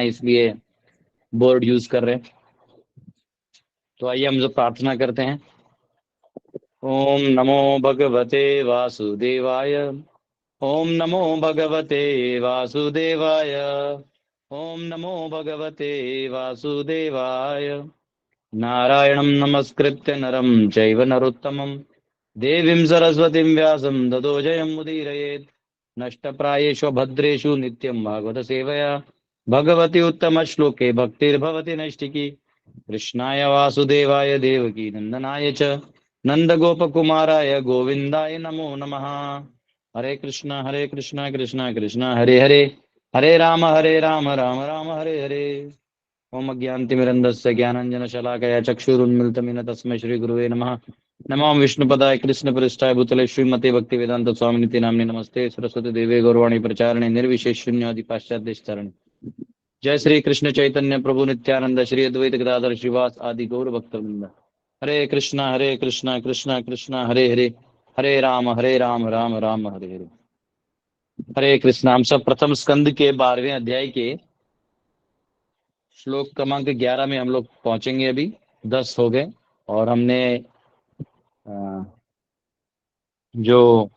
इसलिए board use कर रहे हैं। तो आइए हम जो प्रार्थना करते हैं। ओम नमो भगवते वासुदेवाय। ओम नमो भगवते वासुदेवाय। ओम नमो भगवते वासुदेवाय। नारायणं नमस्कृत्य नरं चैव नरोत्तमं देवीं सरस्वतीं व्यासं ततो जयमुदीरयेत्। नष्टप्रायेषु भद्रेषु नित्यं भागवत सेवया भगवती उत्तमश्लोके भक्तिर्भवति नैष्टिकी। कृष्णाय वासुदेवाय देवकी नंदनाय च नंदगोपकुमाराय गोविन्दाय नमो नमः। हरे कृष्णा कृष्णा कृष्णा हरे हरे, हरे राम राम राम हरे हरे। ओम अज्ञानतिमिरन्धस्य ज्ञानाञ्जनशलाकया चक्षुरुन्मिलितमिन तस्मै श्रीगुरुवे नमः। नमो विष्णुपदाय कृष्णपृष्ठाय भूतले श्रीमते भक्तिवेदांत स्वामिनिति नाम्ने नमस्ते सरस्वती देवे गौरवाणी प्रचारणे निर्विशेष शून्यादि पाश्चात्य चरण। जय श्री कृष्ण चैतन्य प्रभु नित्यानंद श्री अद्वैत गदाधर श्रीवास आदि गौर भक्तवृंद। हरे कृष्णा कृष्णा कृष्णा हरे हरे, हरे राम राम राम हरे हरे। हरे कृष्णा। हम सब प्रथम स्कंद के 12वें अध्याय के श्लोक क्रमांक 11 में हम लोग पहुंचेंगे। अभी 10 हो गए और हमने अ, जो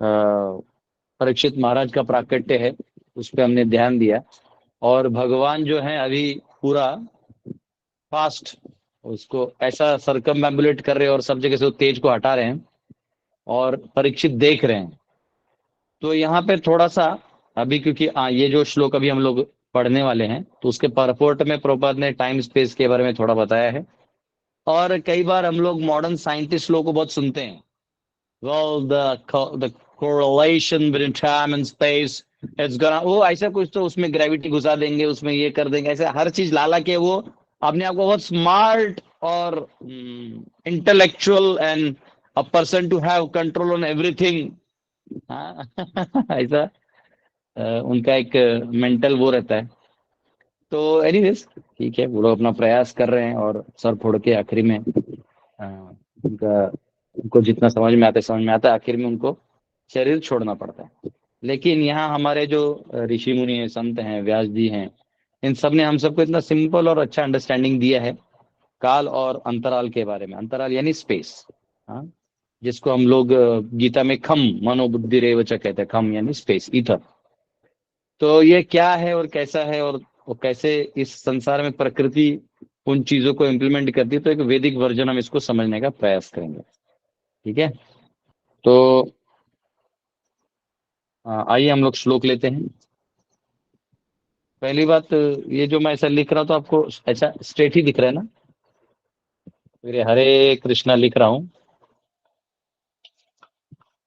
परीक्षित महाराज का प्राकट्य है उस पर हमने ध्यान दिया। और भगवान जो है अभी पूरा फास्ट उसको ऐसा सरकमएम्बुलेट कर रहे हैं और सब जगह से वो तेज को हटा रहे हैं और परीक्षित देख रहे हैं। तो यहाँ पे थोड़ा सा अभी क्योंकि ये जो श्लोक अभी हम लोग पढ़ने वाले हैं तो उसके परपोर्ट में प्रभुपाद ने टाइम स्पेस के बारे में थोड़ा बताया है। और कई बार हम लोग मॉडर्न साइंटिस्ट लोगों को बहुत सुनते हैं। well the correlation between time and space it's gonna वो ऐसा कुछ तो उसमें ग्रेविटी घुसा देंगे उसमें ये कर देंगे ऐसे हर चीज लाला के वो अपने आप को बहुत स्मार्ट और intellectual and a person to have control on everything. ऐसा उनका एक मेंटल वो रहता है। तो एनीवेज ठीक है वो लोग अपना प्रयास कर रहे हैं और सर फोड़ के आखिरी में उनका उनको जितना समझ में आता है आखिर में उनको शरीर छोड़ना पड़ता है। लेकिन यहाँ हमारे जो ऋषि मुनि हैं संत हैं व्यास जी हैं इन सब ने हम सबको इतना सिंपल और अच्छा अंडरस्टैंडिंग दिया है काल और अंतराल के बारे में। अंतराल यानी स्पेस। हाँ, जिसको हम लोग गीता में खम मनोबुद्धि रेवच कहते हैं। खम यानी स्पेस ईथर। तो ये क्या है और कैसा है और वो कैसे इस संसार में प्रकृति उन चीजों को इम्प्लीमेंट करती है तो एक वैदिक वर्जन हम इसको समझने का प्रयास करेंगे। ठीक है। तो आइए हम लोग श्लोक लेते हैं। पहली बात ये जो मैं ऐसा लिख रहा हूं तो आपको ऐसा स्ट्रेट ही दिख रहा है ना। फिर हरे कृष्णा लिख रहा हूं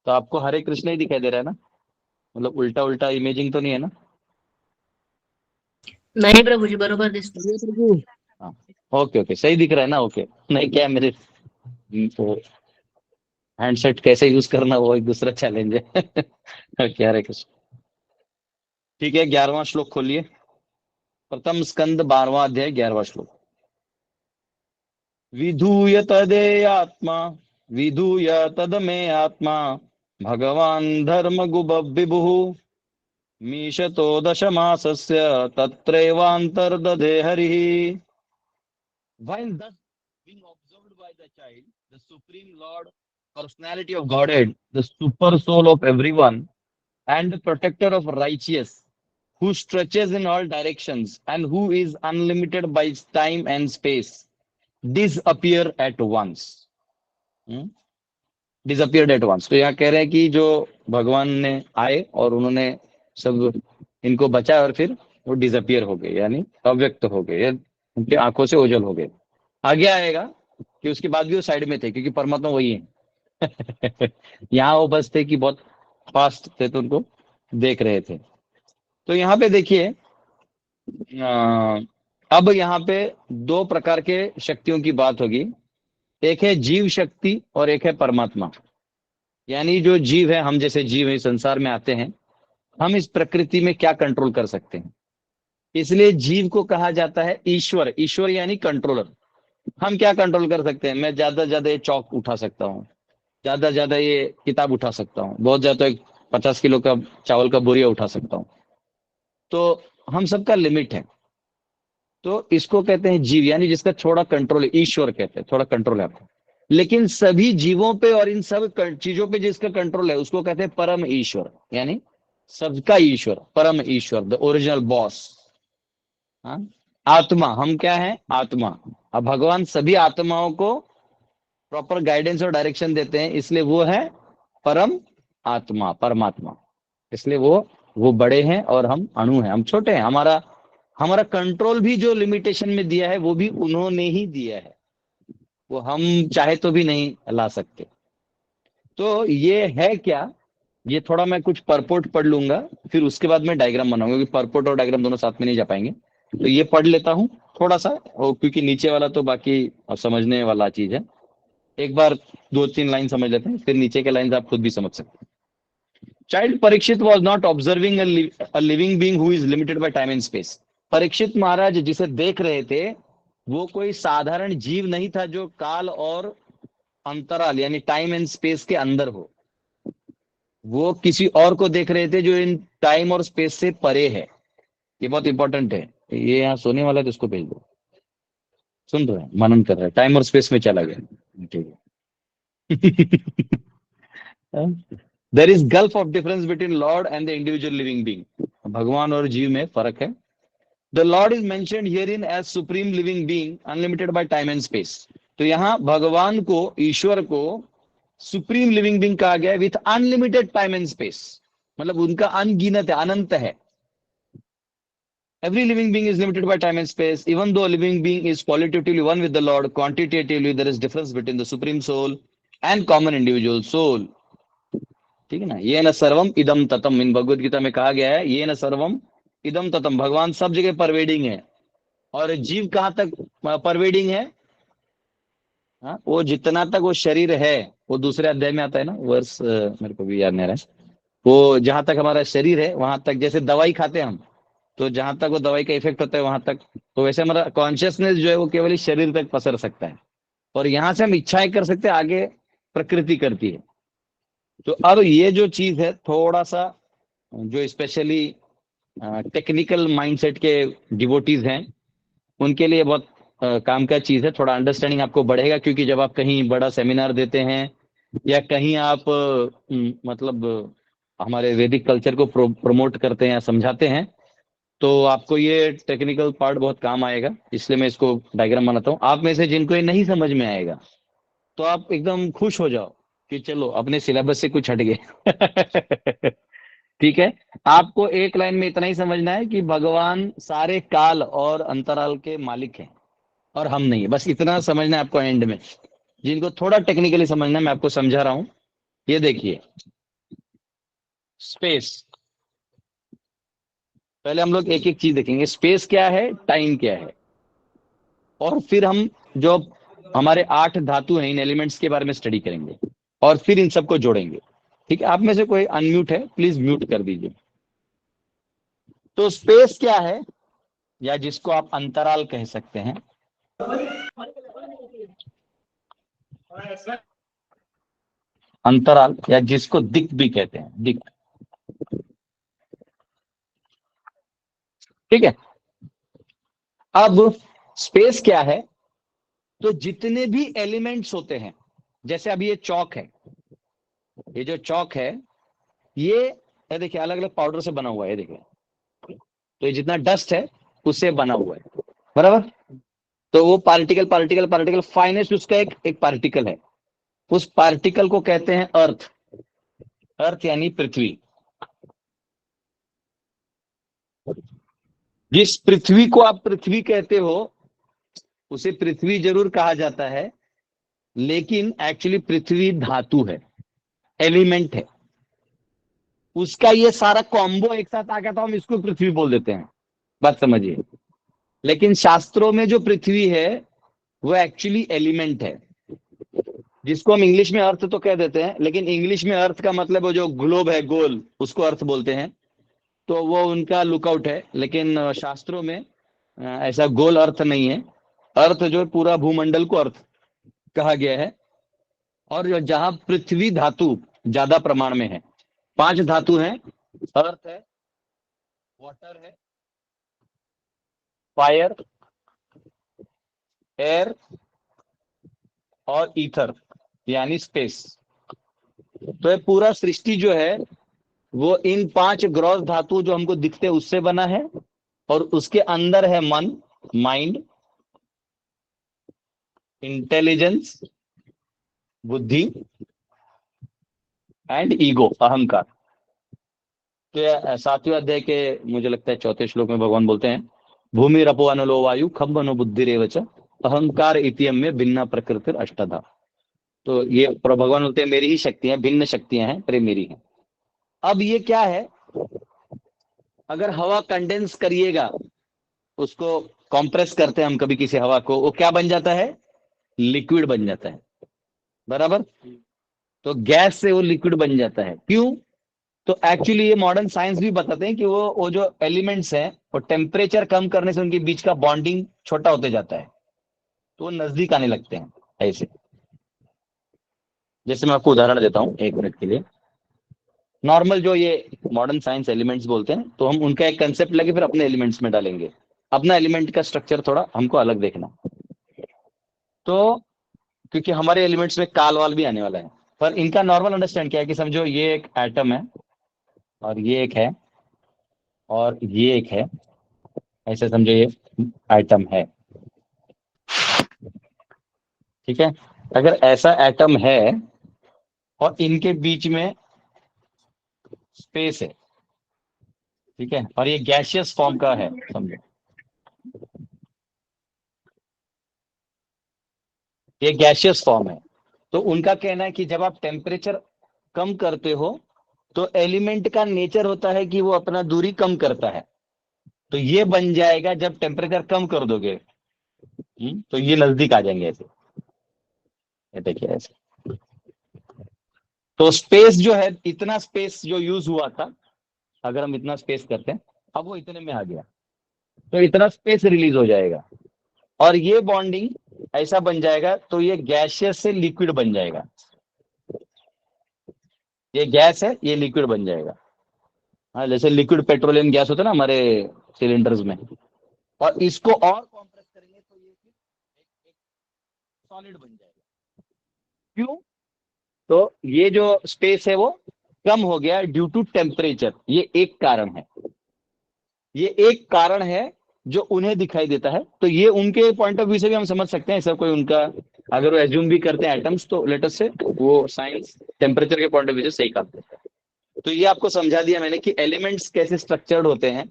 तो आपको हरे कृष्णा ही दिखाई दे रहा है ना। मतलब उल्टा उल्टा इमेजिंग तो नहीं है ना। नहीं प्रभु जी बरोबर दिसतो। ये प्रभु। हाँ, ओके ओके सही दिख रहा है ना। ओके नहीं क्या है, मेरे तो हैंडसेट कैसे यूज करना वो एक दूसरा चैलेंज है। क्या हरे कृष्ण। ठीक है 11वां श्लोक खोलिए। प्रथम स्कंद 12वां अध्याय 11वां श्लोक। विधूय तदेयात्मा विधूय तदमे आत्मा भगवान धर्म गुब विभु मीशतो दशमासस्य तत्रैवान्तर्दधे हरिः। While thus being observed by the child, the supreme Lord, personality of Godhead, the super soul of everyone, and the protector of righteous, who stretches in all directions and who is unlimited by time and space, disappear at once. Disappeared at once. तो यहाँ कह रहे हैं कि जो भगवान ने आए और उन्होंने सब इनको बचाया और फिर वो डिसअपियर हो गए यानी अव्यक्त हो गए या उनकी आंखों से ओझल हो गए। आगे आएगा कि उसके बाद भी वो साइड में थे क्योंकि परमात्मा वही है। यहाँ वो बस थे कि बहुत फास्ट थे तो उनको देख रहे थे। तो यहाँ पे देखिए अब यहाँ पे दो प्रकार के शक्तियों की बात होगी। एक है जीव शक्ति और एक है परमात्मा। यानी जो जीव है हम जैसे जीव है संसार में आते हैं हम इस प्रकृति में क्या कंट्रोल कर सकते हैं। इसलिए जीव को कहा जाता है ईश्वर। ईश्वर यानी कंट्रोलर। हम क्या कंट्रोल कर सकते हैं। मैं ज्यादा से ज्यादा ये चौक उठा सकता हूँ, ज्यादा से ज्यादा ये किताब उठा सकता हूँ, बहुत ज्यादा एक 50 किलो का चावल का बोरिया उठा सकता हूँ। तो हम सबका लिमिट है। तो इसको कहते हैं जीव, यानी जिसका थोड़ा कंट्रोल है, ईश्वर कहते हैं, थोड़ा कंट्रोल है आपको। लेकिन सभी जीवों पे और इन सब चीजों पे जिसका कंट्रोल है उसको कहते हैं परम ईश्वर, यानी सबका ईश्वर, परम ईश्वर, द ओरिजिनल बॉस। हाँ, आत्मा, हम क्या है? आत्मा। अब भगवान सभी आत्माओं को प्रॉपर गाइडेंस और डायरेक्शन देते हैं, इसलिए वो है परम आत्मा, परमात्मा। इसलिए वो बड़े हैं और हम अणु हैं, हम छोटे हैं। हमारा हमारा कंट्रोल भी जो लिमिटेशन में दिया है वो भी उन्होंने ही दिया है, वो हम चाहे तो भी नहीं ला सकते। तो ये है क्या, ये थोड़ा मैं कुछ परपोर्ट पढ़ लूंगा, फिर उसके बाद मैं डायग्राम बनाऊंगा, क्योंकि परपोर्ट और डायग्राम दोनों साथ में नहीं जा पाएंगे। तो ये पढ़ लेता हूँ थोड़ा सा, और क्योंकि नीचे वाला तो बाकी समझने वाला चीज है। एक बार दो तीन लाइन समझ लेते हैं, फिर नीचे के लाइन आप खुद भी समझ सकते हैं। Child Parikshit was not observing a living being who is limited by time and space. Parikshit Maharaj जिसे देख रहे थे वो कोई साधारण जीव नहीं था जो काल और अंतराल यानी टाइम एंड स्पेस के अंदर हो। वो किसी और को देख रहे थे जो इन टाइम और स्पेस से परे है। ये बहुत इंपॉर्टेंट है। ये यहाँ सोने वाला है तो इसको भेज दो। सुन रहे हैं, मनन कर रहे हैं, टाइम और स्पेस में चला गया। ठीक है। There is gulf of difference between Lord and the individual living being. भगवान और जीव में फर्क है। The Lord is mentioned herein as supreme living being unlimited by time and space. तो यहाँ भगवान को, ईश्वर को सुप्रीम लिविंग बींग कहा गया है with unlimited time and space, मतलब उनका अनगिनत है, अनंत है। Every living being is limited by time and space. Even though a living being is qualitatively one with the Lord, quantitatively there is difference between the supreme soul and common individual soul. ठीक है ना? ये न सर्वम इदम ततम, इन भगवत गीता में कहा गया है, ये न सर्वम इदम ततम। भगवान सब जगह परवेडिंग है। और जीव कहाँ तक परवेडिंग है? हाँ, वो जितना तक वो शरीर है, वो दूसरे अध्याय में आता है ना वर्ष, मेरे को भी याद नहीं आ रहा है। वो जहां तक हमारा शरीर है वहां तक, जैसे दवाई खाते हैं हम, तो जहां तक वो दवाई का इफेक्ट होता है वहां तक, तो वैसे हमारा कॉन्शियसनेस जो है वो केवल इस शरीर तक पसर सकता है, और यहाँ से हम इच्छाएं कर सकते हैं, आगे प्रकृति करती है। तो अब ये जो चीज है थोड़ा सा, जो स्पेशली टेक्निकल माइंडसेट के डिवोटीज हैं उनके लिए बहुत काम का चीज है। थोड़ा अंडरस्टैंडिंग आपको बढ़ेगा, क्योंकि जब आप कहीं बड़ा सेमिनार देते हैं या कहीं आप मतलब हमारे वैदिक कल्चर को प्रमोट करते हैं या समझाते हैं, तो आपको ये टेक्निकल पार्ट बहुत काम आएगा। इसलिए मैं इसको डायग्राम बनाता हूँ। आप में से जिनको ये नहीं समझ में आएगा तो आप एकदम खुश हो जाओ कि चलो अपने सिलेबस से कुछ हट गए। ठीक है। आपको एक लाइन में इतना ही समझना है कि भगवान सारे काल और अंतराल के मालिक हैं और हम नहीं है, बस इतना समझना है आपको एंड में। जिनको थोड़ा टेक्निकली समझना है मैं आपको समझा रहा हूं। ये देखिए, स्पेस, पहले हम लोग एक एक चीज देखेंगे। स्पेस क्या है, टाइम क्या है, और फिर हम जो हमारे 8 धातु हैं इन एलिमेंट्स के बारे में स्टडी करेंगे, और फिर इन सबको जोड़ेंगे। ठीक है। आप में से कोई अनम्यूट है, प्लीज म्यूट कर दीजिए। तो स्पेस क्या है, या जिसको आप अंतराल कह सकते हैं, अंतराल, या जिसको दिक् भी कहते हैं, दिक्। ठीक है। अब स्पेस क्या है, तो जितने भी एलिमेंट्स होते हैं, जैसे अभी ये चौक है, ये जो चौक है ये देखिए अलग अलग पाउडर से बना हुआ है, ये देखिए। तो ये जितना डस्ट है उससे बना हुआ है, बराबर। तो वो पार्टिकल पार्टिकल पार्टिकल फाइनेस्ट उसका एक पार्टिकल है। उस पार्टिकल को कहते हैं अर्थ। अर्थ यानी पृथ्वी। जिस पृथ्वी को आप पृथ्वी कहते हो उसे पृथ्वी जरूर कहा जाता है, लेकिन एक्चुअली पृथ्वी धातु है, एलिमेंट है। उसका ये सारा कॉम्बो एक साथ आ गया तो हम इसको पृथ्वी बोल देते हैं। बात समझिए। लेकिन शास्त्रों में जो पृथ्वी है वो एक्चुअली एलिमेंट है, जिसको हम इंग्लिश में अर्थ तो कह देते हैं, लेकिन इंग्लिश में अर्थ का मतलब वो जो ग्लोब है, गोल, उसको अर्थ बोलते हैं। तो वो उनका लुकआउट है। लेकिन शास्त्रों में ऐसा गोल अर्थ नहीं है। अर्थ जो पूरा भूमंडल को अर्थ कहा गया है। और जहां पृथ्वी धातु ज्यादा प्रमाण में है, 5 धातु हैं, अर्थ है, वाटर है, फायर, एयर और ईथर यानी स्पेस। तो ये पूरा सृष्टि जो है वो इन 5 ग्रॉस धातु जो हमको दिखते हैं उससे बना है, और उसके अंदर है मन, माइंड, इंटेलिजेंस, बुद्धि एंड ईगो, अहंकार। तो ये 7वें अध्याय के मुझे लगता है 4थे श्लोक में भगवान बोलते हैं, भूमि रपो अनलो वायु खम मनो बुद्धि रेवच अहंकार इतियम में भिन्ना प्रकृति अष्टधा। तो ये भगवान बोलते हैं मेरी ही शक्तियां, भिन्न शक्तियां हैं पर ये मेरी हैं। अब ये क्या है, अगर हवा कंडेंस करिएगा, उसको कंप्रेस करते हैं हम कभी किसी हवा को, वो क्या बन जाता है, लिक्विड बन जाता है, बराबर। तो गैस से वो लिक्विड बन जाता है, क्यों? तो एक्चुअली ये मॉडर्न साइंस भी बताते हैं कि वो जो एलिमेंट्स हैं वो टेम्परेचर कम करने से उनके बीच का बॉन्डिंग छोटा होते जाता है, तो वो नजदीक आने लगते हैं ऐसे। जैसे मैं आपको उदाहरण देता हूं 1 मिनट के लिए। नॉर्मल जो ये मॉडर्न साइंस एलिमेंट्स बोलते हैं, तो हम उनका एक कंसेप्ट लेके फिर अपने एलिमेंट्स में डालेंगे। अपना एलिमेंट का स्ट्रक्चर थोड़ा हमको अलग देखना। तो क्योंकि हमारे एलिमेंट्स में काल वाल भी आने वाला है, पर इनका नॉर्मल अंडरस्टैंड क्या है कि समझो ये एक एटम है, और ये एक है, और ये एक है, ऐसे समझो ये एटम है, ठीक है। अगर ऐसा एटम है और इनके बीच में स्पेस है, ठीक है, और ये गैसियस फॉर्म का है समझो, ये गैसियस फॉर्म है। तो उनका कहना है कि जब आप टेम्परेचर कम करते हो तो एलिमेंट का नेचर होता है कि वो अपना दूरी कम करता है। तो ये बन जाएगा जब टेम्परेचर कम कर दोगे, तो ये नजदीक आ जाएंगे ऐसे, ये देखिए ऐसे। तो स्पेस जो है, इतना स्पेस जो यूज हुआ था, अगर हम इतना स्पेस करते हैं, अब वो इतने में आ गया, तो इतना स्पेस रिलीज हो जाएगा, और ये बॉन्डिंग ऐसा बन जाएगा, तो ये गैसियस से लिक्विड बन जाएगा। ये गैस है, ये लिक्विड बन जाएगा। हाँ, जैसे लिक्विड पेट्रोलियम गैस होता है ना हमारे सिलेंडर्स में, और इसको और कॉम्प्रेस करेंगे तो ये फिर एक सॉलिड बन जाएगा। क्यों? तो ये जो स्पेस है वो कम हो गया ड्यू टू टेम्परेचर, ये एक कारण है। ये एक कारण है जो उन्हें दिखाई देता है। तो ये उनके पॉइंट ऑफ व्यू से भी हम समझ सकते हैं, ऐसा कोई उनका अगर वो एज्यूम भी करते हैं एटम्स, तो लेटर से वो साइंस टेम्परेचर के पॉइंट ऑफ व्यू से सही काम करता है। तो ये आपको समझा दिया मैंने कि एलिमेंट्स कैसे स्ट्रक्चर्ड होते हैं,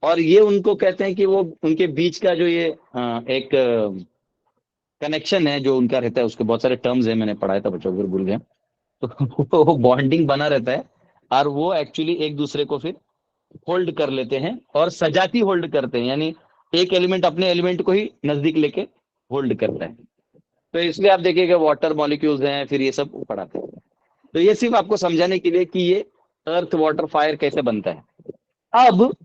और ये उनको कहते हैं कि वो उनके बीच का जो ये एक कनेक्शन है जो उनका रहता है, उसके बहुत सारे टर्म्स है, मैंने पढ़ाया था बच्चों को, फिर भूल गया। तो वो बॉन्डिंग बना रहता है, और वो एक्चुअली एक दूसरे को फिर होल्ड कर लेते हैं, और सजाती होल्ड करते हैं, यानी एक एलिमेंट अपने एलिमेंट को ही नजदीक लेके होल्ड करता है। तो इसलिए आप देखिएगा वाटर मॉलिक्यूल्स हैं, फिर ये सब पढ़ाते हैं। तो ये सिर्फ आपको समझाने के लिए कि ये अर्थ वाटर फायर कैसे बनता है। अब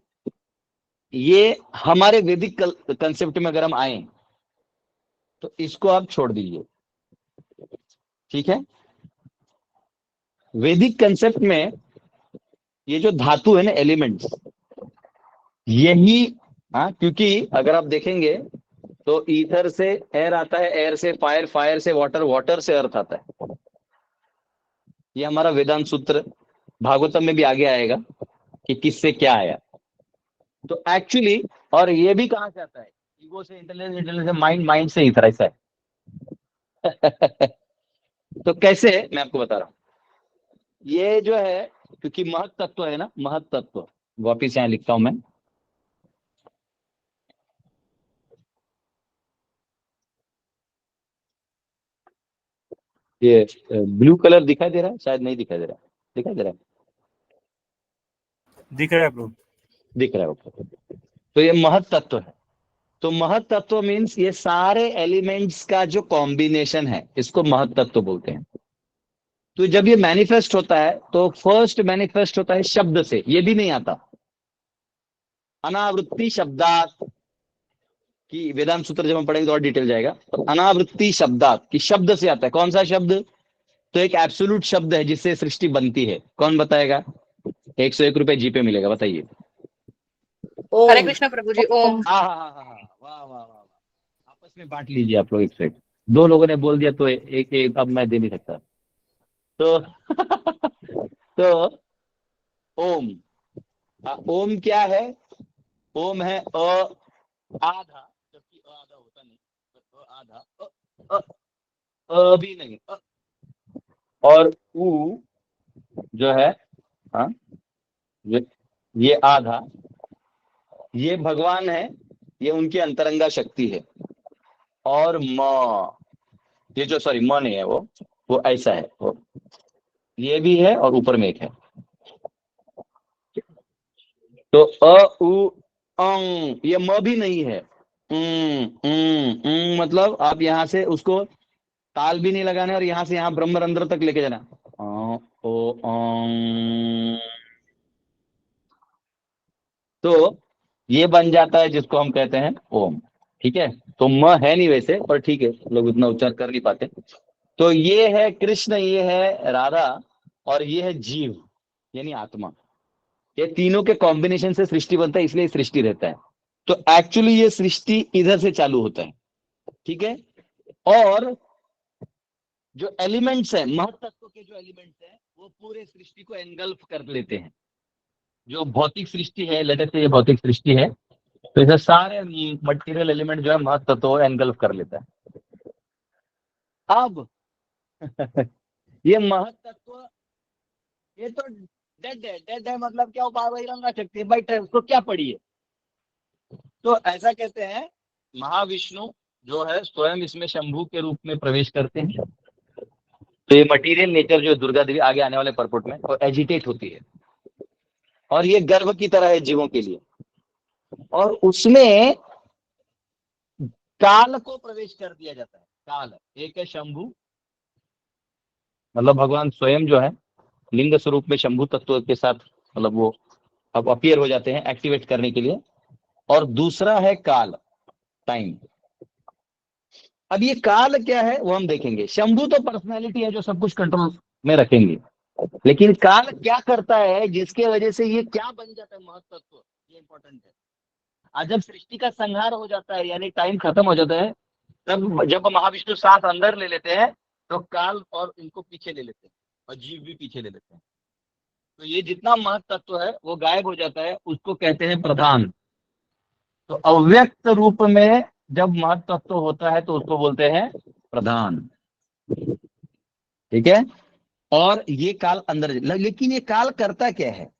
ये हमारे वैदिक कंसेप्ट में अगर हम आए, तो इसको आप छोड़ दीजिए, ठीक है। वैदिक कंसेप्ट में ये जो धातु है ना, एलिमेंट्स, यही, हाँ, क्योंकि अगर आप देखेंगे तो ईथर से एयर आता है, एयर से फायर, फायर से वाटर, वाटर से अर्थ आता है। ये हमारा वेदांत सूत्र भागवतम में भी आगे आएगा कि किससे क्या आया। तो एक्चुअली, और ये भी कहां से आता है, ईगो से, इंटेलिजेंस, इंटेलिजेंस से माइंड, माइंड से ईथर, ऐसा है। तो कैसे, मैं आपको बता रहा हूं। ये जो है, क्योंकि महत तत्व है ना, महत तत्व, वापिस यहां लिखता हूं मैं। ये ब्लू कलर दिखाई दे रहा है, शायद नहीं दिखाई दे रहा है, दिखाई दे रहा है, दिख रहा है ब्रो। दिख रहा है ऊपर। तो ये महत तत्व है। तो महत तत्व मीन्स ये सारे एलिमेंट्स का जो कॉम्बिनेशन है, इसको महत तत्व बोलते हैं। तो जब ये मैनिफेस्ट होता है, तो फर्स्ट मैनिफेस्ट होता है शब्द से, ये भी नहीं आता, अनावृत्ति शब्दात की वेदांत सूत्र जब हम पढ़ेंगे तो और डिटेल जाएगा। तो अनावृत्ति शब्दात की शब्द से आता है। कौन सा शब्द? तो एक एब्सोल्यूट शब्द है जिससे सृष्टि बनती है। कौन बताएगा? 101 रुपए जीपे मिलेगा, बताइए। हरे ओम। कृष्ण प्रभु जी। ओम। हाँ हाँ हाँ हाँ, वाह वाह वाह वाह, आप आपस में बांट लीजिए आप लोग एक सेट। दो लोगों ने बोल दिया तो एक एक अब मैं दे नहीं सकता। तो तो ओम। ओम क्या है? ओम है आधा, जबकि आधा होता नहीं, आधा भी नहीं, और ऊ जो है, हाँ, ये आधा, ये भगवान है, ये उनकी अंतरंगा शक्ति है। और म, ये जो सॉरी म नहीं है, वो ऐसा है, वो ये भी है और ऊपर में एक है। तो उ ये म भी नहीं है। मतलब आप यहाँ से उसको ताल भी नहीं लगाने और यहाँ से यहाँ ब्रह्मरंध्र तक लेके जाना। ओ तो ये बन जाता है जिसको हम कहते हैं ओम। ठीक है, तो म है नहीं वैसे, पर ठीक है, लोग उतना उच्चार कर नहीं पाते। तो ये है कृष्ण, ये है राधा, और ये है जीव यानी आत्मा। ये तीनों के कॉम्बिनेशन से सृष्टि बनता है, इसलिए सृष्टि रहता है। तो एक्चुअली ये सृष्टि इधर से चालू होता है। ठीक है, और जो एलिमेंट्स है, महतत्व के जो एलिमेंट्स है, वो पूरे सृष्टि को एनगल्फ कर लेते हैं। जो भौतिक सृष्टि है, लेट से ये भौतिक सृष्टि है, तो इधर सारे मटेरियल एलिमेंट जो है महतत्व एनगल्फ कर लेता है। अब ये महतत्व, ये तो डेड है। डेड है मतलब क्या? बहिरंगा शक्ति बैठे है, उसको क्या पड़ी है? तो ऐसा कहते हैं, महाविष्णु जो है स्वयं इसमें शंभू के रूप में प्रवेश करते हैं। तो ये मटेरियल नेचर जो दुर्गा देवी आगे आने वाले परपुट में तो एजिटेट होती है, और ये गर्भ की तरह है जीवों के लिए। और उसमें काल को प्रवेश कर दिया जाता है। काल एक है शंभू, मतलब भगवान स्वयं जो है लिंग स्वरूप में शंभू तत्व के साथ, मतलब वो अब अपीयर हो जाते हैं एक्टिवेट करने के लिए। और दूसरा है काल, टाइम। अब ये काल क्या है वो हम देखेंगे। शंभू तो पर्सनैलिटी है जो सब कुछ कंट्रोल में रखेंगे, लेकिन काल क्या करता है जिसके वजह से ये क्या बन जाता है महत्त्व, ये इंपॉर्टेंट है। आज जब सृष्टि का संहार हो जाता है यानी टाइम खत्म हो जाता है, तब जब महाविष्णु साथ अंदर ले लेते हैं, तो काल और इनको पीछे ले लेते हैं, और जीव भी पीछे ले लेते हैं। तो ये जितना महत्त्व है वो गायब हो जाता है, उसको कहते हैं प्रधान। तो अव्यक्त रूप में जब महत्त्व होता है तो उसको बोलते हैं प्रधान। ठीक है, और ये काल अंदर, लेकिन ये काल करता क्या है?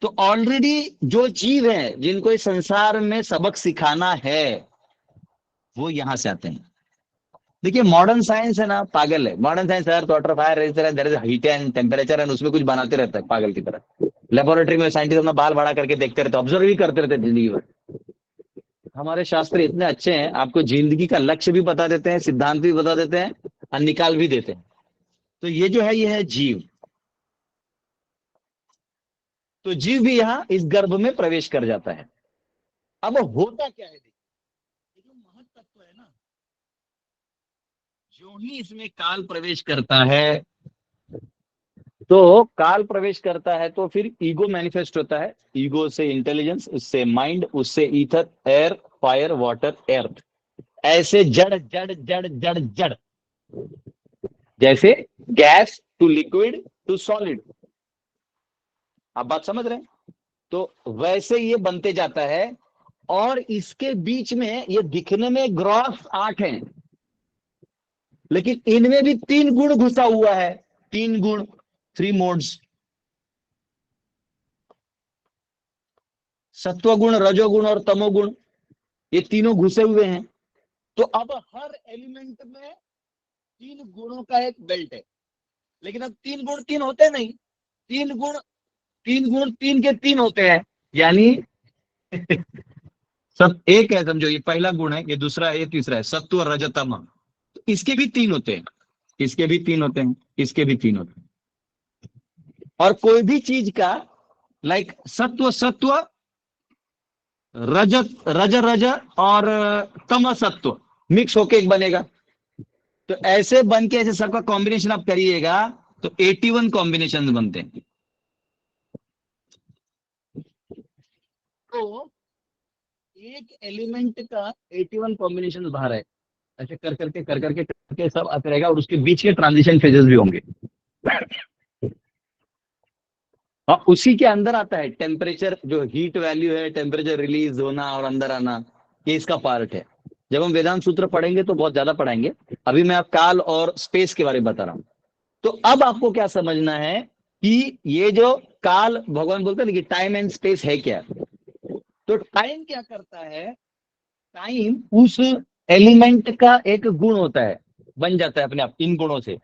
तो ऑलरेडी जो जीव हैं जिनको इस संसार में सबक सिखाना है, वो यहां से आते हैं। देखिए मॉडर्न साइंस है ना, पागल है। मॉडर्न साइंस है तो water fire there is heat and temperature, and उसमें कुछ बनाते रहता है पागल की तरह। लेबोरेटरी में साइंटिस्ट अपना बाल बड़ा करके देखते रहते, ऑब्जर्व भी करते रहते जिंदगी भर। हमारे शास्त्र इतने अच्छे हैं, आपको जिंदगी का लक्ष्य भी बता देते हैं, सिद्धांत भी बता देते हैं, और निकाल भी देते हैं। तो ये जो है, ये है जीव। तो जीव भी यहाँ इस गर्भ में प्रवेश कर जाता है। अब होता क्या है? देखिए, ये जो महत्त्व है ना, जो ही इसमें काल प्रवेश करता है, तो काल प्रवेश करता है तो फिर ईगो मैनिफेस्ट होता है। ईगो से इंटेलिजेंस, उससे माइंड, उससे ether, air, fire, water, earth, ऐसे जड़ जड़ जड़ जड़ जड़, जैसे gas to liquid to solid. आप बात समझ रहे हैं? तो वैसे ये बनते जाता है। और इसके बीच में ये दिखने में ग्रॉस 8 है, लेकिन इनमें भी 3 गुण घुसा हुआ है। 3 गुण, 3 मोड्स, सत्वगुण, रजोगुण और तमोगुण, ये तीनों घुसे हुए हैं। तो अब हर एलिमेंट में 3 गुणों का एक बेल्ट है। लेकिन अब 3 गुण 3 होते नहीं। 3 गुण, 3 गुण 3 के 3 होते हैं, यानी सब एक है, समझो। ये पहला गुण है, ये दूसरा है, ये तीसरा है, सत्व रजतम। तो इसके भी 3 होते हैं, इसके भी 3 होते हैं, इसके भी 3 होते हैं। और कोई भी चीज का, लाइक सत्व सत्व, रजत रज रज, और तम सत्व मिक्स होके एक बनेगा। तो ऐसे बन के ऐसे सबका कॉम्बिनेशन आप करिएगा, तो 81 कॉम्बिनेशन बनते हैं। तो एक एलिमेंट का 81 कॉम्बिनेशन बाहर है। ऐसे कर करके सब आते रहेगा, और उसके बीच के ट्रांजिशन फेजेस भी होंगे। और उसी के अंदर आता है टेम्परेचर, जो हीट वैल्यू है, टेम्परेचर रिलीज होना और अंदर आना, ये इसका पार्ट है। जब हम वेदांत सूत्र पढ़ेंगे तो बहुत ज्यादा पढ़ाएंगे। अभी मैं आप काल और स्पेस के बारे में बता रहा हूं। तो अब आपको क्या समझना है कि ये जो काल, भगवान बोलते हैं ना कि टाइम एंड स्पेस है क्या। तो टाइम क्या करता है, टाइम उस एलिमेंट का एक गुण होता है, बन जाता है अपने आप इन गुणों से।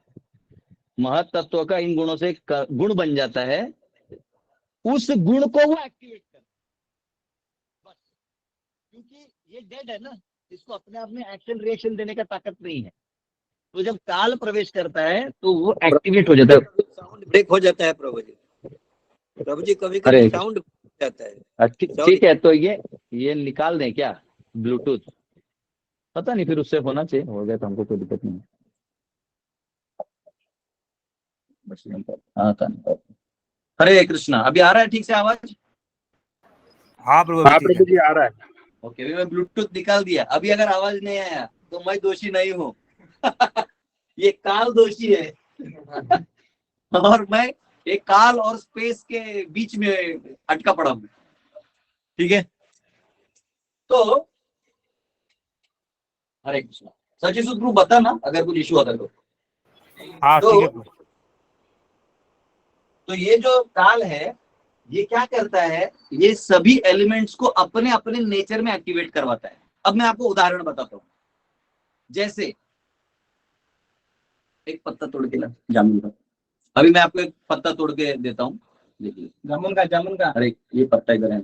महत तत्व का इन गुणों से गुण बन जाता है, उस गुण को वो एक्टिवेट करता है बस। क्योंकि ये डेड है ना, इसको अपने आप में एक्शन रिएक्शन देने का ताकत नहीं है। तो जब काल प्रवेश करता है तो वो एक्टिवेट हो जाता है। साउंड ब्रेक हो जाता है प्रभु जी। प्रभु जी कभी कभी अरे साउंड जाता है। ठीक है, तो ये निकाल दें क्या, ब्लूटूथ। पता नहीं, फिर उससे होना चाहिए, हो गया तो हमको कोई दिक्कत नहीं। बस हाँ था। हरे कृष्णा, अभी आ रहा है ठीक से आवाज? हाँ प्रभु हाँ ठीक प्रभु है। जी आ रहा है। ओके, अभी मैं ब्लूटूथ निकाल दिया। अभी अगर आवाज नहीं आया तो मैं दोषी नहीं हूँ। ये काल दोषी है। और मैं एक काल और स्पेस के बीच में अटका पड़ा हूँ। ठीक है, तो हरे कृष्णा। सची सुप्रू बता ना अगर कुछ इशू होता तो। हाँ ठीक है प्रभु। तो ये जो काल है, ये क्या करता है, ये सभी एलिमेंट्स को अपने अपने नेचर में एक्टिवेट करवाता है। अब मैं आपको उदाहरण बताता हूँ। जैसे एक पत्ता तोड़ के ला, जामुन का। अभी मैं आपको एक पत्ता तोड़ के देता हूँ, देखिए। जामुन का अरे ये पत्ता इधर है।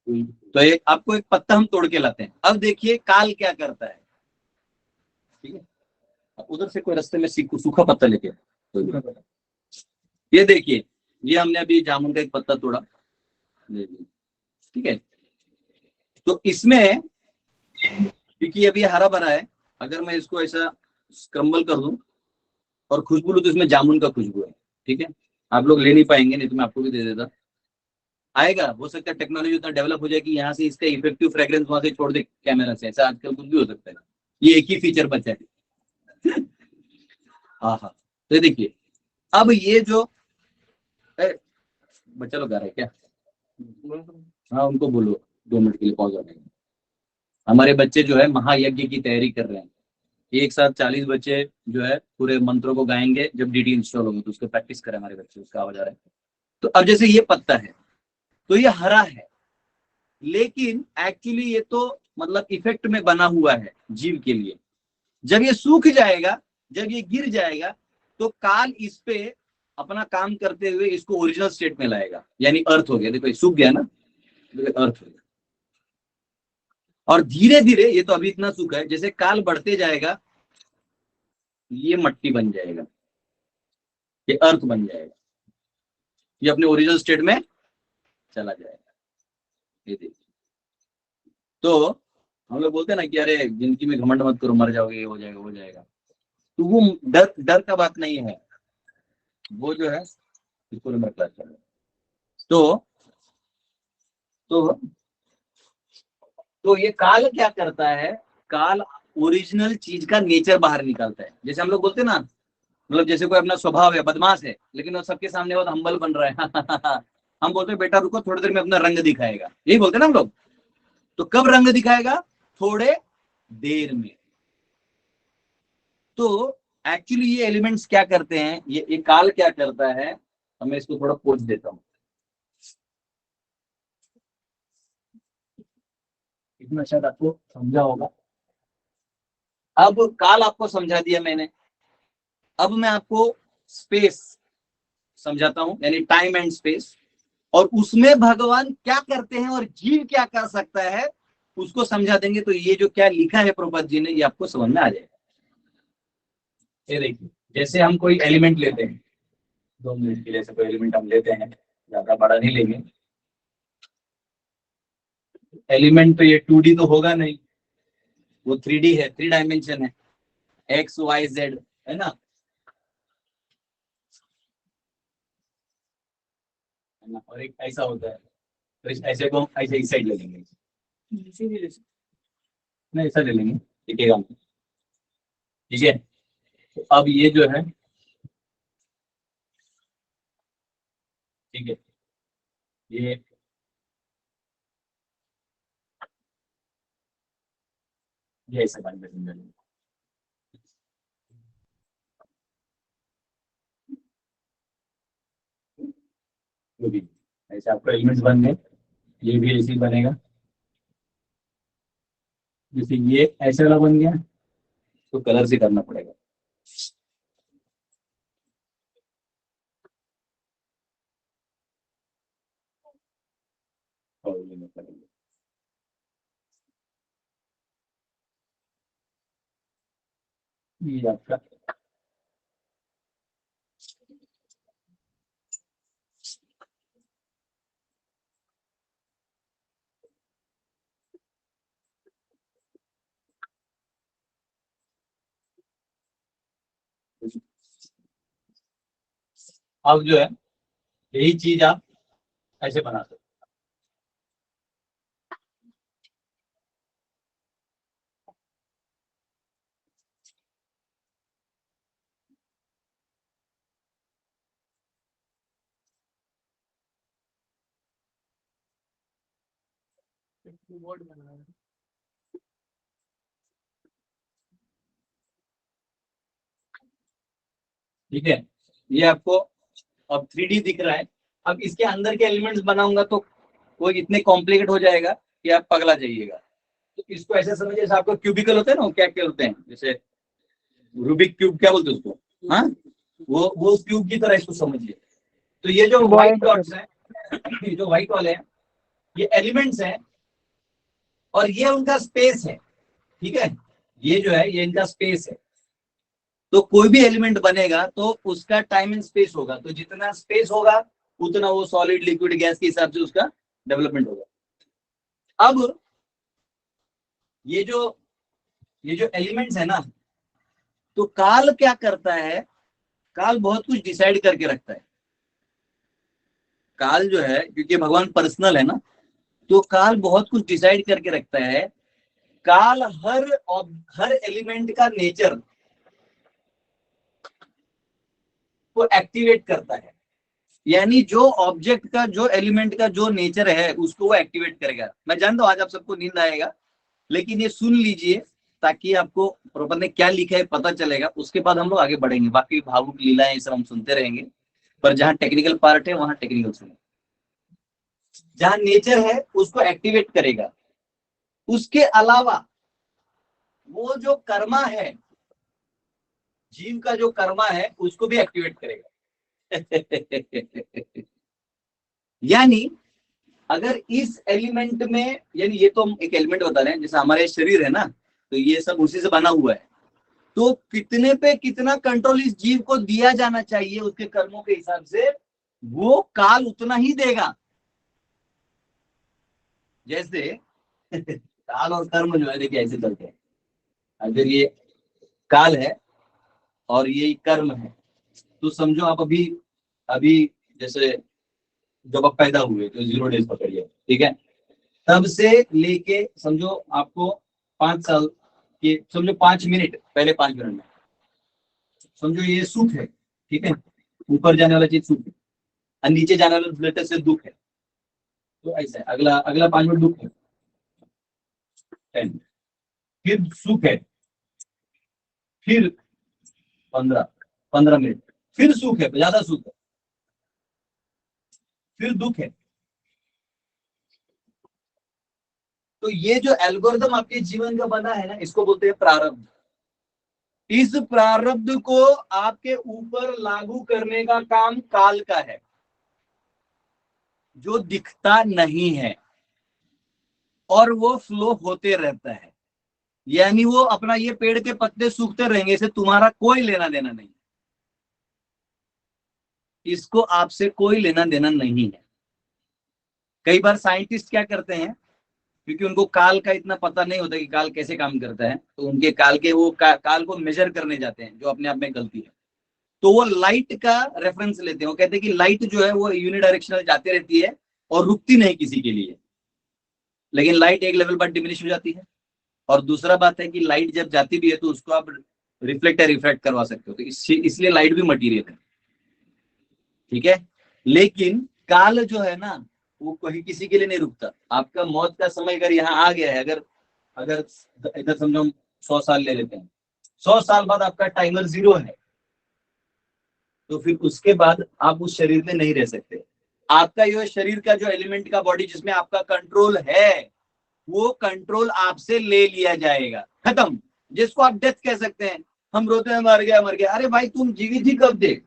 तो एक आपको एक पत्ता हम तोड़ के लाते हैं। अब देखिए काल क्या करता है। ठीक है, अब उधर से कोई रास्ते में सूखा पत्ता लेके, ये देखिए, ये हमने अभी जामुन का एक पत्ता तोड़ा। ठीक है, तो इसमें क्योंकि अभी हरा भरा है, अगर मैं इसको ऐसा स्क्रम्बल कर दूं और खुशबू लूं तो इसमें जामुन का खुशबू है। ठीक है, आप लोग ले नहीं पाएंगे, नहीं तो मैं आपको भी दे देता। आएगा, हो सकता है टेक्नोलॉजी उतना डेवलप हो जाए कि यहाँ से इसका इफेक्टिव फ्रेग्रेंस वहां से छोड़ दे कैमरा से, ऐसा आजकल कुछ भी हो सकता है। ये एक ही फीचर बचा है। हाँ हाँ, तो देखिए, अब ये जो बच्चा लोग आ रहे हैं क्या? हाँ उनको बोलो 2 मिनट के लिए पॉज करने। हमारे बच्चे जो है महायज्ञ की तैयारी कर रहे हैं। एक साथ 40 बच्चे जो है पूरे मंत्रों को गाएंगे। जब डीटी इंस्टॉल होगा तो उसको प्रैक्टिस करें हमारे बच्चे, उसका आवाज आ रहा है। तो अब जैसे ये पत्ता है, तो ये हरा है, लेकिन एक्चुअली ये तो मतलब इफेक्ट में बना हुआ है जीव के लिए। जब ये सूख जाएगा, जब ये गिर जाएगा, तो काल इस पे अपना काम करते हुए इसको ओरिजिनल स्टेट में लाएगा, यानी अर्थ हो गया। देखो ये सूख गया ना, तो अर्थ हो गया। और धीरे धीरे, ये तो अभी इतना सूखा है, जैसे काल बढ़ते जाएगा ये मट्टी बन जाएगा, ये अर्थ बन जाएगा, ये अपने ओरिजिनल स्टेट में चला जाएगा। ये देखिए, तो हम लोग बोलते हैं ना कि अरे जिंदगी में घमंड मत करो, मर जाओगे, ये हो जाएगा हो जाएगा। तो वो डर डर का बात नहीं है, वो जो है इसको नंबर क्लास कर। तो तो तो ये काल क्या करता है, काल ओरिजिनल चीज का नेचर बाहर निकालता है। जैसे हम लोग बोलते हैं ना, मतलब जैसे कोई अपना स्वभाव है, बदमाश है, लेकिन वो सबके सामने बहुत हम्बल बन रहा है। हम बोलते हैं बेटा रुको, थोड़ी देर में अपना रंग दिखाएगा, यही बोलते हैं ना हम लोग। तो कब रंग दिखाएगा? थोड़े देर में। तो एक्चुअली ये एलिमेंट्स क्या करते हैं, ये काल क्या करता है, मैं इसको थोड़ा पोच देता हूँ, इतना शायद आपको समझा होगा। अब काल आपको समझा दिया मैंने, अब मैं आपको स्पेस समझाता हूं, यानी टाइम एंड स्पेस, और उसमें भगवान क्या करते हैं और जीव क्या कर सकता है उसको समझा देंगे। तो ये जो क्या लिखा है प्रभुपाद जी ने, ये आपको समझ में आ जाएगा। ये देखिए, जैसे हम कोई एलिमेंट लेते हैं, 2 मिनट के लिए कोई एलिमेंट हम लेते हैं, ज्यादा बड़ा नहीं लेंगे। एलिमेंट तो ये 2D तो होगा नहीं, वो 3D है, 3 डायमेंशन है, एक्स वाई जेड, है ना। और एक ऐसा होता है, तो ऐसे को ऐसे इस साइड ले लेंगे, नहीं ऐसा ले लेंगे, टिकेगा नहीं। ठीक है, तो अब ये जो है, ठीक है, ये ऐसे बन गए, जो भी ऐसे आपको एलिमेंट्स बन गए। ये भी ऐसे ही बनेगा, जैसे ये ऐसे वाला बन गया, तो कलर से करना पड़ेगा। और ये नहीं करेंगे। ये आपका अब जो है यही चीज आप ऐसे बना सकते बोर्ड बना है। हो। ठीक है, ये आपको अब 3D दिख रहा है। अब इसके अंदर के एलिमेंट्स बनाऊंगा तो वो इतने कॉम्प्लिकेट हो जाएगा कि आप पगला जाइएगा। तो इसको ऐसे समझिए, जैसे आपको क्यूबिकल होते हैं ना, वो क्या क्या होते हैं, जैसे रूबिक क्यूब क्या बोलते हैं उसको, हाँ, वो क्यूब की तरह इसको समझिए। तो ये जो व्हाइट डॉट्स हैं, ये जो व्हाइट वाले हैं, ये एलिमेंट्स हैं और ये उनका स्पेस है। ठीक है, ये जो है ये इनका स्पेस है। तो कोई भी एलिमेंट बनेगा तो उसका टाइम एंड स्पेस होगा, तो जितना स्पेस होगा उतना वो सॉलिड लिक्विड गैस के हिसाब से उसका डेवलपमेंट होगा। अब ये जो एलिमेंट्स है ना, तो काल क्या करता है, काल बहुत कुछ डिसाइड करके रखता है। काल जो है, क्योंकि भगवान पर्सनल है ना, तो काल बहुत कुछ डिसाइड करके रखता है। काल हर एलिमेंट का नेचर को एक्टिवेट करता है। यानी जो ऑब्जेक्ट का, जो एलिमेंट का जो नेचर है उसको वो एक्टिवेट करेगा। मैं जानता हूं आज आप सबको नींद आएगा, लेकिन ये सुन लीजिए ताकि आपको प्रॉपर में क्या लिखा है पता चलेगा। उसके बाद हम लोग आगे बढ़ेंगे, बाकी भावुक लीलाएं ये सब हम सुनते रहेंगे, पर जहां टेक्निकल पार्ट है वहां टेक्निकल सुने। जहां नेचर है उसको एक्टिवेट करेगा। उसके अलावा वो जो कर्मा है, जीव का जो कर्मा है उसको भी एक्टिवेट करेगा। यानी अगर इस एलिमेंट में, यानी ये तो हम एक एलिमेंट बता रहे हैं, जैसे हमारे शरीर है ना, तो ये सब उसी से बना हुआ है। तो कितने पे कितना कंट्रोल इस जीव को दिया जाना चाहिए उसके कर्मों के हिसाब से, वो काल उतना ही देगा। जैसे काल और कर्म जो है देखिए ऐसे चलते हैं। अगर ये काल है और ये कर्म है, तो समझो आप अभी अभी जैसे जब आप पैदा हुए तो 0 डेज पकड़िए, ठीक है, तब से लेके समझो आपको 5 साल के, समझो 5 मिनट पहले, 5 मिनट में समझो ये सुख है। ठीक है, ऊपर जाने वाला चीज सुख है और नीचे जाने वाला लेटर से दुख है। तो ऐसा है, अगला अगला 5 मिनट दुख है, 10, फिर सुख है, फिर 15 मिनट, फिर सुख है, ज्यादा सुख है, फिर दुख है। तो ये जो एल्गोरिदम आपके जीवन का बना है ना, इसको बोलते हैं प्रारब्ध। इस प्रारब्ध को आपके ऊपर लागू करने का काम काल का है, जो दिखता नहीं है और वो फ्लो होते रहता है। यानी वो अपना, ये पेड़ के पत्ते सूखते रहेंगे, इसे तुम्हारा कोई लेना देना नहीं, इसको आपसे कोई लेना देना नहीं है। कई बार साइंटिस्ट क्या करते हैं, क्योंकि उनको काल का इतना पता नहीं होता कि काल कैसे काम करता है, तो उनके काल के वो काल को मेजर करने जाते हैं, जो अपने आप में गलती है। तो वो लाइट का रेफरेंस लेते हैं। वो कहते हैं कि लाइट जो है वो यूनिडायरेक्शनल जाती रहती है और रुकती नहीं किसी के लिए, लेकिन लाइट एक लेवल पर डिमिनिश हो जाती है। और दूसरा बात है कि लाइट जब जाती भी है तो उसको आप रिफ्लेक्ट रिफ्रैक्ट करवा सकते हो, तो इसलिए लाइट भी मटीरियल है, ठीक है। लेकिन काल जो है ना वो कहीं किसी के लिए नहीं रुकता। आपका मौत का समय अगर यहाँ आ गया है, अगर अगर इधर समझो हम 100 साल ले लेते हैं, 100 साल बाद आपका टाइमर 0 है, तो फिर उसके बाद आप उस शरीर में नहीं रह सकते। आपका ये शरीर का जो एलिमेंट का बॉडी जिसमें आपका कंट्रोल है, वो कंट्रोल आपसे ले लिया जाएगा, खत्म। जिसको आप डेथ कह सकते हैं, हम रोते हैं मर गया मर गया, अरे भाई तुम जीवित ही कब देख,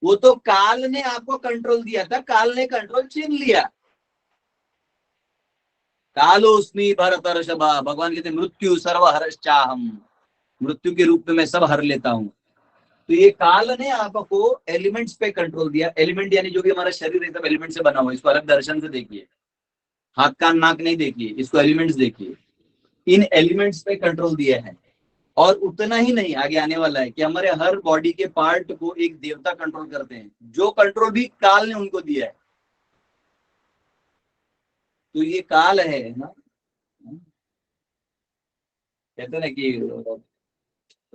वो तो काल ने आपको कंट्रोल दिया था, काल ने कंट्रोल छीन लिया। कालोस्मि भरतर्षभा, भगवान कहते मृत्यु सर्व हरश्चाहम, मृत्यु के रूप में मैं सब हर लेता हूं। तो ये काल ने आपको एलिमेंट्स पे कंट्रोल दिया। एलिमेंट यानी जो भी हमारा शरीर है सब एलिमेंट से बना हुआ है, इसको अलग दर्शन से देखिए, हाथ कान नाक नहीं देखिए, इसको एलिमेंट्स देखिए। इन एलिमेंट्स पे कंट्रोल दिया है। और उतना ही नहीं, आगे आने वाला है कि हमारे हर बॉडी के पार्ट को एक देवता कंट्रोल करते हैं, जो कंट्रोल भी काल ने उनको दिया है। तो ये काल है ना, कहते ना कि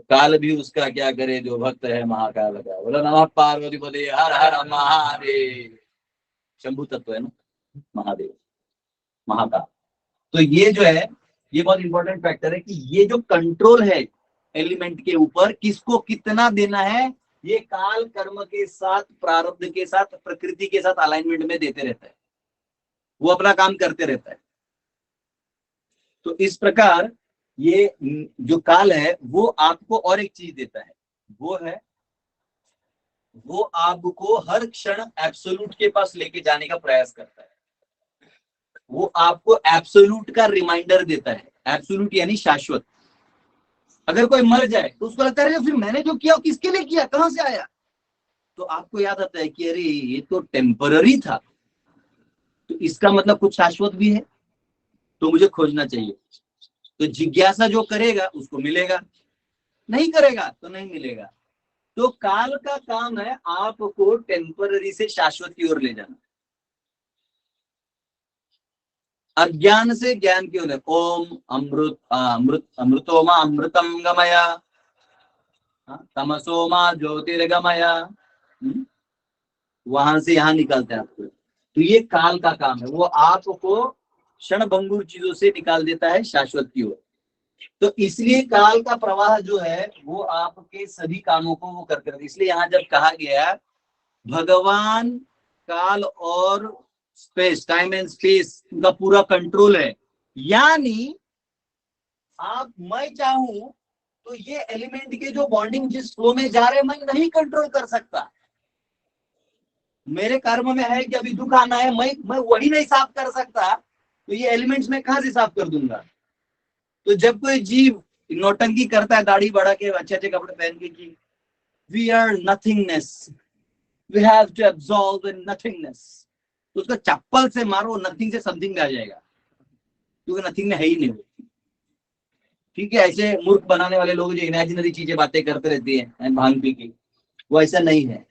काल भी उसका क्या करे जो भक्त है महाकाल का। बोला नमः पार्वती पदे हर हर महादेव। शंभु तत्व है ना महादेव, महाकाल। तो ये जो है, ये बहुत इंपॉर्टेंट फैक्टर है कि ये जो कंट्रोल है एलिमेंट के ऊपर, किसको कितना देना है, ये काल कर्म के साथ, प्रारब्ध के साथ, प्रकृति के साथ अलाइनमेंट में देते रहता है, वो अपना काम करते रहता है। तो इस प्रकार ये जो काल है वो आपको और एक चीज देता है, वो है वो आपको हर क्षण एब्सोल्यूट के पास लेके जाने का प्रयास करता है। वो आपको एब्सोल्यूट का रिमाइंडर देता है। एब्सोल्यूट यानी शाश्वत। अगर कोई मर जाए तो उसको लगता है फिर मैंने जो किया किसके लिए किया, कहां से आया, तो आपको याद आता है कि अरे ये तो टेम्पररी था, तो इसका मतलब कुछ शाश्वत भी है, तो मुझे खोजना चाहिए। तो जिज्ञासा जो करेगा उसको मिलेगा, नहीं करेगा तो नहीं मिलेगा। तो काल का काम है आपको टेम्पररी से शाश्वत की ओर ले जाना, अज्ञान से ज्ञान की ओर। ओम अमृतोमा अमृतम गमया, तमसोमा ज्योतिर्गमया, वहां से यहां निकालते हैं आपको। तो ये काल का काम है, वो आपको क्षण भंगुर चीजों से निकाल देता है शाश्वत की ओर। तो इसलिए काल का प्रवाह जो है वो आपके सभी कामों को वो करते रहते। इसलिए यहाँ जब कहा गया भगवान काल और स्पेस, टाइम एंड स्पेस का पूरा कंट्रोल है, यानी आप मैं चाहूं तो ये एलिमेंट के जो बॉन्डिंग जिस फ्लो में जा रहे हैं मैं नहीं कंट्रोल कर सकता। मेरे कर्म में है कि अभी दुख आना है, मैं वही नहीं साफ कर सकता, तो ये एलिमेंट्स में कहां से साफ कर दूंगा। तो जब कोई जीव नौटंकी करता है दाढ़ी बढ़ा के अच्छे अच्छे कपड़े पहन के कि we are nothingness, we have to absolve in nothingness, तो उसका चप्पल से मारो, नथिंग से समथिंग आ जाएगा, क्योंकि नथिंग में है ही नहीं। ठीक है, ऐसे मूर्ख बनाने वाले लोग जो इमेजिनरी चीजें बातें करते रहती है भांग पी की, वो ऐसा नहीं है।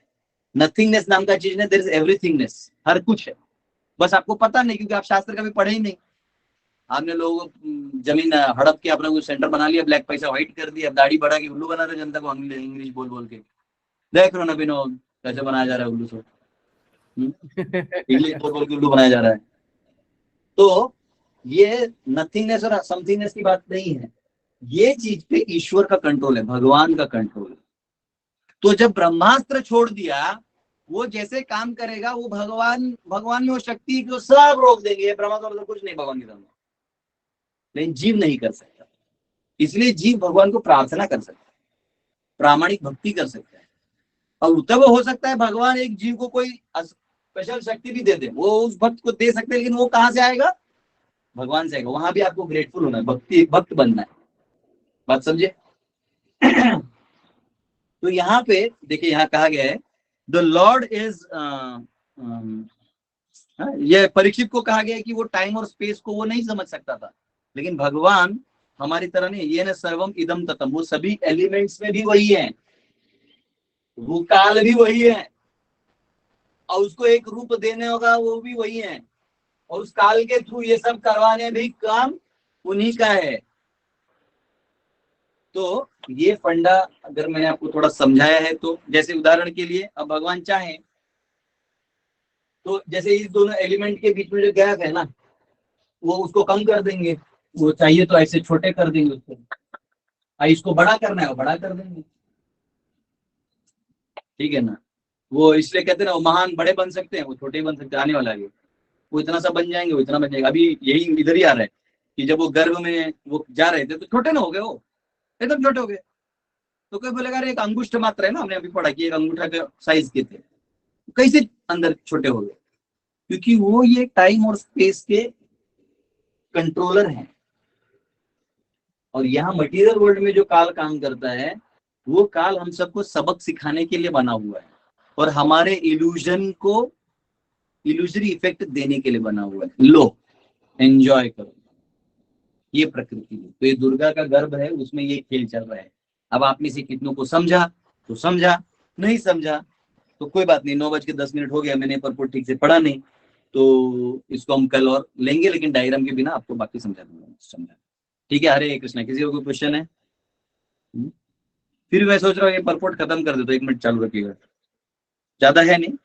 नथिंगनेस नाम का चीज नहीं, देयर इज एवरीथिंगनेस, हर कुछ है, बस आपको पता नहीं क्योंकि आप शास्त्र कभी पढ़े ही नहीं। आपने लोग जमीन हड़प के अपना कोई सेंटर बना लिया, ब्लैक पैसा व्हाइट कर दिया, दाढ़ी बढ़ा के उल्लू बना रहे जनता को इंग्लिश बोल बोल के। देख रहे हो ना विनोद कैसे बनाया जा रहा है उल्लू से, इंग्लिश बोल बोल के उल्लू बनाया जा रहा है। तो ये नथिंगनेस और समथिंगनेस की बात नहीं है, ये चीज पे ईश्वर का कंट्रोल है, भगवान का कंट्रोल है। तो जब ब्रह्मास्त्र छोड़ दिया, वो जैसे काम करेगा वो भगवान में वो शक्ति है कि वो सब रोक देंगे। ब्रह्मास्त्र मतलब कुछ नहीं भगवान की तरफ, लेकिन जीव नहीं कर सकता। इसलिए जीव भगवान को प्रार्थना कर सकता है, प्रामाणिक भक्ति कर सकता है, और तब हो सकता है भगवान एक जीव को कोई स्पेशल शक्ति भी दे दे, वो उस भक्त को दे सकते हैं, लेकिन वो कहां से आएगा, भगवान से आएगा। वहां भी आपको ग्रेटफुल होना है, भक्त बनना है, बात समझे। तो यहाँ पे देखिए, यहाँ कहा गया है द लॉर्ड इज, ये परीक्षित को कहा गया है कि वो टाइम और स्पेस को वो नहीं समझ सकता था, लेकिन भगवान हमारी तरह नहीं, ये न सर्वम इदम ततम, वो सभी एलिमेंट्स में भी वही है, वो काल भी वही है, और उसको एक रूप देने होगा वो भी वही है, और उस काल के थ्रू ये सब करवाने भी काम उन्हीं का है। तो ये फंडा अगर मैंने आपको थोड़ा समझाया है, तो जैसे उदाहरण के लिए अब भगवान चाहें तो जैसे इस दोनों एलिमेंट के बीच में जो गैप है ना, वो उसको कम कर देंगे। वो चाहिए तो ऐसे छोटे कर देंगे उसको, इसको बड़ा करना है वो बड़ा कर देंगे, ठीक है ना। वो इसलिए कहते हैं ना, वो महान बड़े बन सकते हैं, वो छोटे ही बन सकते हैं, आने वाला है वो इतना सा बन जाएंगे, वो इतना बन जाएगा। अभी यही इधर ही आ रहा है कि जब वो गर्भ में वो जा रहे थे तो छोटे ना हो गए, वो एकदम छोटे हो गए। तो कोई बोलेगा अरे एक अंगुष्ठ मात्र है ना, हमने अभी पढ़ा कि एक अंगूठा के साइज के थे, कैसे अंदर छोटे हो गए? क्योंकि वो ये टाइम और स्पेस के कंट्रोलर हैं। और यहाँ मटेरियल वर्ल्ड में जो काल काम करता है, वो काल हम सबको सबक सिखाने के लिए बना हुआ है और हमारे इल्यूजन को इल्यूजरी इफेक्ट देने के लिए बना हुआ है। लो एंजॉय करो, ये प्रकृति है। तो ये दुर्गा का गर्भ है, उसमें ये खेल चल रहा है। अब आप में से कितनों को समझा तो समझा, नहीं समझा तो कोई बात नहीं। 9:10 हो गया, मैंने परपोर्ट ठीक से पढ़ा नहीं, तो इसको हम कल और लेंगे, लेकिन डायग्राम के बिना आपको बाकी समझा दूंगा। समझा? ठीक है। हरे कृष्णा। किसी को कोई क्वेश्चन है? फिर मैं सोच रहा हूँ ये परपोर्ट खत्म कर दे, तो 1 मिनट चालू रखिएगा, ज्यादा है नहीं।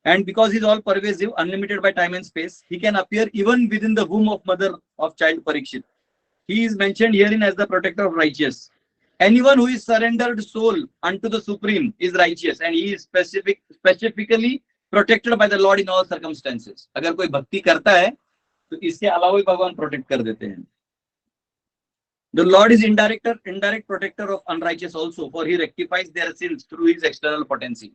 And because he is all pervasive, unlimited by time and space, he can appear even within the womb of mother of child Parikshit. He is mentioned herein as the protector of righteous. Anyone who is surrendered soul unto the Supreme is righteous, and he is specifically protected by the Lord in all circumstances. अगर कोई भक्ति करता है तो इसके अलावा भी भगवान प्रोटेक्ट कर देते हैं। The Lord is indirect protector of unrighteous also, for he rectifies their sins through his external potency.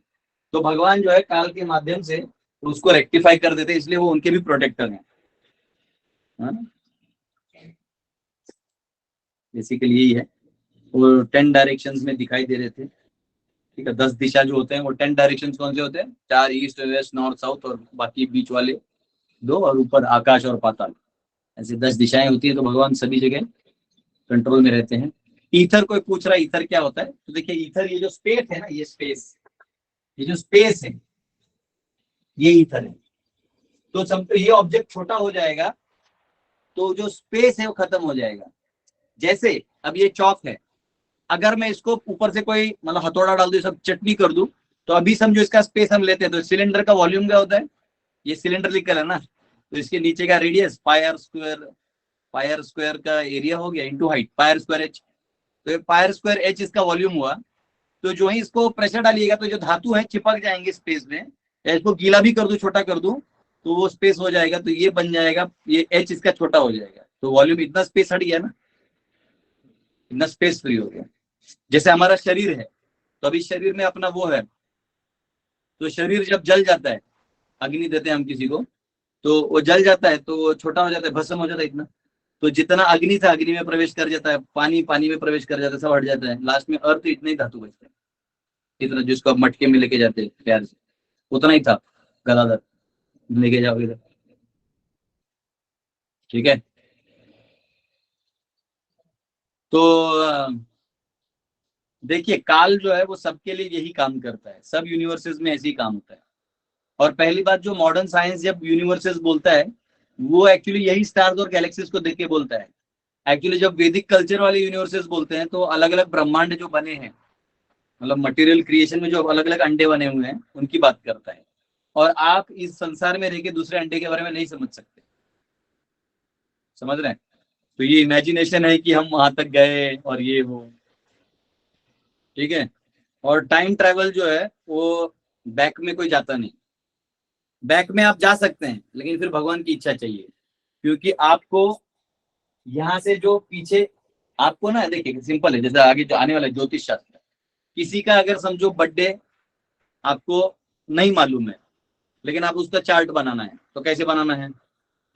तो भगवान जो है काल के माध्यम से उसको रेक्टिफाई कर देते हैं, इसलिए वो उनके भी प्रोटेक्टर हैं। बेसिकली यही है। वो 10 डायरेक्शंस में दिखाई दे रहे थे, ठीक है। 10 दिशा जो होते हैं वो 10 डायरेक्शंस कौन से होते हैं? 4 ईस्ट वेस्ट नॉर्थ साउथ, और बाकी बीच वाले 2, और ऊपर आकाश और पाताल, ऐसे 10 दिशाएं होती है। तो भगवान सभी जगह कंट्रोल में रहते हैं। ईथर, कोई पूछ रहा है ईथर क्या होता है? तो देखिए ईथर, ये जो स्पेस है ना, ये स्पेस, ये जो स्पेस है ये ईथर है। तो ये ऑब्जेक्ट छोटा हो जाएगा तो जो स्पेस है वो खत्म हो जाएगा। जैसे अब ये चौक है, अगर मैं इसको ऊपर से कोई मतलब हथौड़ा डाल दूं, सब चटनी कर दूं, तो अभी समझो इसका स्पेस हम लेते हैं तो सिलेंडर का वॉल्यूम क्या होता है? ये सिलेंडर लिखा है ना, तो इसके नीचे का रेडियस पायर स्क्वायर का एरिया हो गया into height, pier square H. तो पायर स्क्वायर एच इसका वॉल्यूम हुआ। तो जो ही इसको प्रेशर डालिएगा तो जो धातु है चिपक जाएंगे स्पेस में, या इसको गीला भी कर दूं, छोटा कर दूं, तो वो स्पेस हो जाएगा। तो ये बन जाएगा, ये एच इसका छोटा हो जाएगा, तो वॉल्यूम इतना स्पेस हट गया ना, इतना स्पेस फ्री हो गया। जैसे हमारा शरीर है, तो अभी शरीर में अपना वो है, तो शरीर जब जल जाता है, अग्नि देते हैं हम किसी को, तो वो जल जाता है तो वो छोटा हो जाता है, भस्म हो जाता है इतना। तो जितना अग्नि था अग्नि में प्रवेश कर जाता है, पानी में प्रवेश कर जाता है, सब हट जाता है। लास्ट में अर्थ इतने ही धातु बचते हैं, इतना जिसको आप मटके में लेके जाते हैं प्यार से, उतना ही था। गदाधर लेके जाओ इधर, ठीक है। तो देखिए काल जो है वो सबके लिए यही काम करता है, सब यूनिवर्सेस में ऐसे ही काम होता है। और पहली बात, जो मॉडर्न साइंस जब यूनिवर्सेस बोलता है, वो एक्चुअली यही स्टार्स और गैलेक्सीज को देख के बोलता है। एक्चुअली जब वैदिक कल्चर वाले यूनिवर्सेस बोलते हैं तो अलग अलग ब्रह्मांड जो बने हैं, मतलब मटेरियल क्रिएशन में जो अलग अलग अंडे बने हुए हैं, उनकी बात करता है। और आप इस संसार में रह के दूसरे अंडे के बारे में नहीं समझ सकते, समझ रहे हैं? तो ये इमेजिनेशन है कि हम वहां तक गए और ये वो, ठीक है। और टाइम ट्रैवल जो है वो बैक में कोई जाता नहीं। बैक में आप जा सकते हैं, लेकिन फिर भगवान की इच्छा चाहिए, क्योंकि आपको यहाँ से जो पीछे आपको ना, देखिए सिंपल है, जैसे आगे जो आने वाला ज्योतिष शास्त्र, किसी का अगर समझो बर्थडे आपको नहीं मालूम है, लेकिन आप उसका चार्ट बनाना है, तो कैसे बनाना है?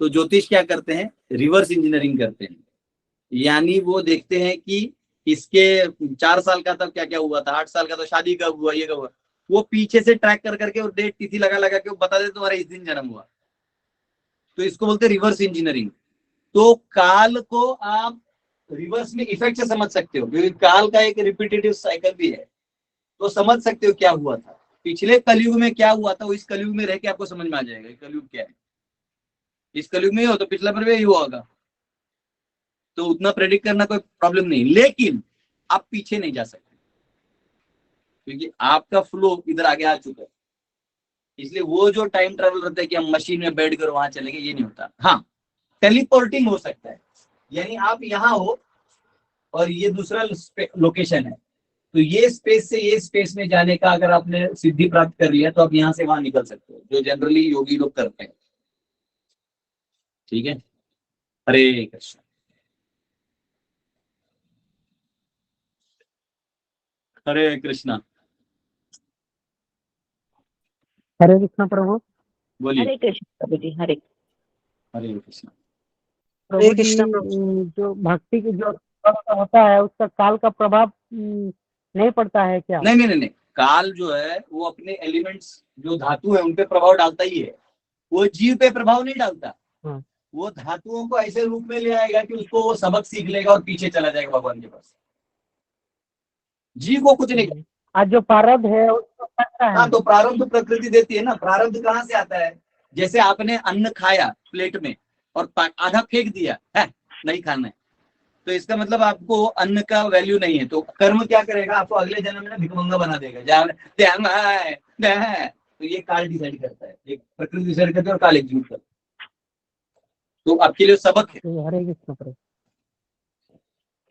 तो ज्योतिष क्या करते हैं? रिवर्स इंजीनियरिंग करते हैं। यानी वो देखते हैं कि इसके 4 साल का तब क्या क्या हुआ था, 8 साल का तो शादी कब हुआ, ये कब हुआ, वो पीछे से ट्रैक कर करके और डेट तिथि लगा लगा के वो बता देते तुम्हारा इस दिन जन्म हुआ। तो इसको बोलते हैं रिवर्स इंजीनियरिंग। तो काल को आप रिवर्स में इफेक्ट से समझ सकते हो, क्योंकि काल का एक रिपीटेटिव साइकिल भी है, तो समझ सकते हो क्या हुआ था पिछले कलयुग में, क्या हुआ था वो इस कलयुग में रह के आपको समझ में आ जाएगा कलयुग क्या है। इस कलयुग में हो तो पिछला पर भी यही हुआ होगा, तो उतना प्रेडिक्ट करना कोई प्रॉब्लम नहीं, लेकिन आप पीछे नहीं जा सकते क्योंकि आपका फ्लो इधर आगे आ चुका है। इसलिए वो जो टाइम ट्रेवल रहता है कि हम मशीन में बैठ कर वहां चलेंगे, ये नहीं होता। हाँ, टेलीपोर्टिंग हो सकता है, यानी आप यहाँ हो और ये दूसरा लोकेशन है, तो ये स्पेस से ये स्पेस में जाने का अगर आपने सिद्धि प्राप्त कर लिया तो आप यहाँ से वहां निकल सकते हो, जो जनरली योगी लोग करते हैं। ठीक है, हरे कृष्ण। हरे कृष्णा। हरे कृष्ण प्रभु। बोलिए। हरे कृष्ण प्रभु जी। हरे हरे कृष्ण। प्रभु जी, कृष्ण प्रभु। जो भक्ति की जो होता है उसका काल का प्रभाव नहीं पड़ता है क्या? नहीं नहीं नहीं नहीं, काल जो है वो अपने एलिमेंट्स जो धातु है उन पे प्रभाव डालता ही है, वो जीव पे प्रभाव नहीं डालता। हाँ। वो धातुओं को ऐसे रूप में ले आएगा कि उसको वो सबक सीख लेगा और पीछे चला जाएगा भगवान के पास। जीव को कुछ नहीं। आज जो प्रारब्ध है उसको करता है। हाँ, तो प्रारब्ध प्रकृति देती है ना। प्रारब्ध कहाँ से आता है? जैसे आपने अन्न खाया प्लेट में और आधा फेंक दिया है, नहीं खाना है, तो इसका मतलब आपको अन्न का वैल्यू नहीं है, तो कर्म क्या करेगा? आपको अगले जन्म में भिखमंगा बना देगा। तो ये काल डिसाइड करता है, एक प्रकृति डिसाइड करता है और काल एग्जीक्यूट करता है। तो आपके लिए सबक है। हरे कृष्ण प्रभु।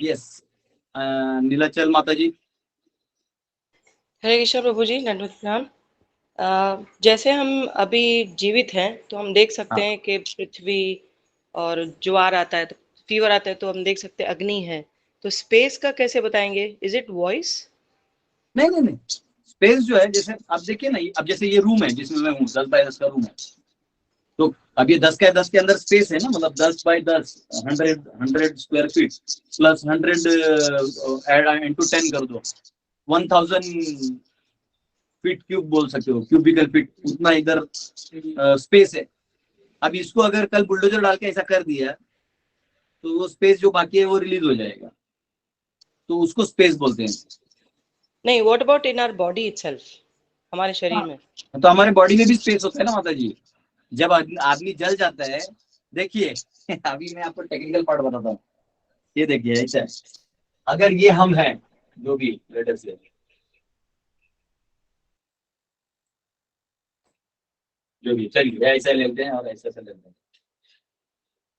यस, नीलाचल माता जी। हरे कृष्ण प्रभु जी, दंडवत प्रणाम। जैसे हम अभी जीवित हैं तो हम देख सकते हैं कि पृथ्वी और ज्वार आता है, तो फीवर आता है, तो हम देख सकते हैं अग्नि है। तो स्पेस का कैसे बताएंगे? Is it voice? नहीं नहीं नहीं, स्पेस जो है, जैसे आप देखिए ना, अब जैसे ये रूम है जिसमें मैं हूँ, 10x10 का रूम है, तो अब ये 10x10 के अंदर स्पेस है ना, मतलब 10x10 100 square feet plus 100 add into 10 कर दो, 1000 फीट क्यूब बोल सकते हो, क्यूबिकल फीट, उतना इधर स्पेस है। अब इसको अगर कल बुलडोजर डाल के ऐसा कर दिया तो वो स्पेस जो बाकी है वो रिलीज हो जाएगा, तो उसको स्पेस बोलते हैं। नहीं, what about in our body itself, हमारे शरीर में? तो हमारे बॉडी में भी स्पेस होता है ना माता जी। जब आदमी जल जाता है, देखिए अभी मैं आपको टेक्निकल पार्ट बताता हूँ। ये देखिए ऐसा है, अगर ये हम हैं जो भी लेटर से, जो भी, चलिए ऐसा लेते हैं और ऐसा लेते हैं।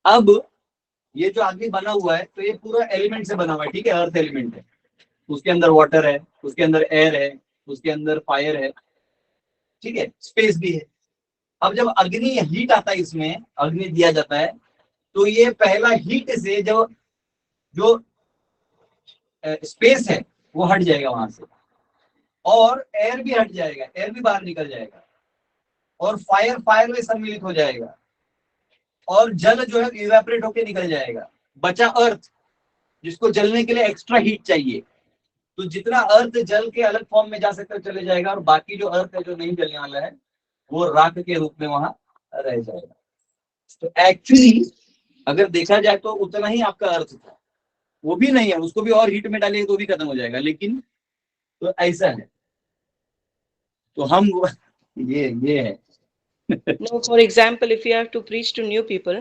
अब ये जो आदमी बना हुआ है, तो ये पूरा एलिमेंट से बना हुआ है, ठीक है, अर्थ एलिमेंट है, उसके अंदर वाटर है, उसके अंदर एयर है, उसके अंदर फायर है, ठीक है, स्पेस भी है। अब जब अग्नि हीट आता है, इसमें अग्नि दिया जाता है, तो ये पहला हीट से जो जो स्पेस है वो हट जाएगा वहां से, और एयर भी हट जाएगा, एयर भी बाहर निकल जाएगा, और फायर में सम्मिलित हो जाएगा, और जल जो है इवेपोरेट होके निकल जाएगा। बचा अर्थ, जिसको जलने के लिए एक्स्ट्रा हीट चाहिए, तो जितना अर्थ जल के अलग फॉर्म में जा सकता है चले जाएगा, और बाकी जो अर्थ है जो नहीं जलने वाला है वो राख के रूप में वहां रह जाएगा। तो एक्चुअली अगर देखा जाए तो उतना ही आपका अर्थ था, वो भी नहीं है, उसको भी और हीट में डालिए तो भी खत्म हो जाएगा, लेकिन तो ऐसा है। तो हम ये है। No, for example, if you have to preach to new people,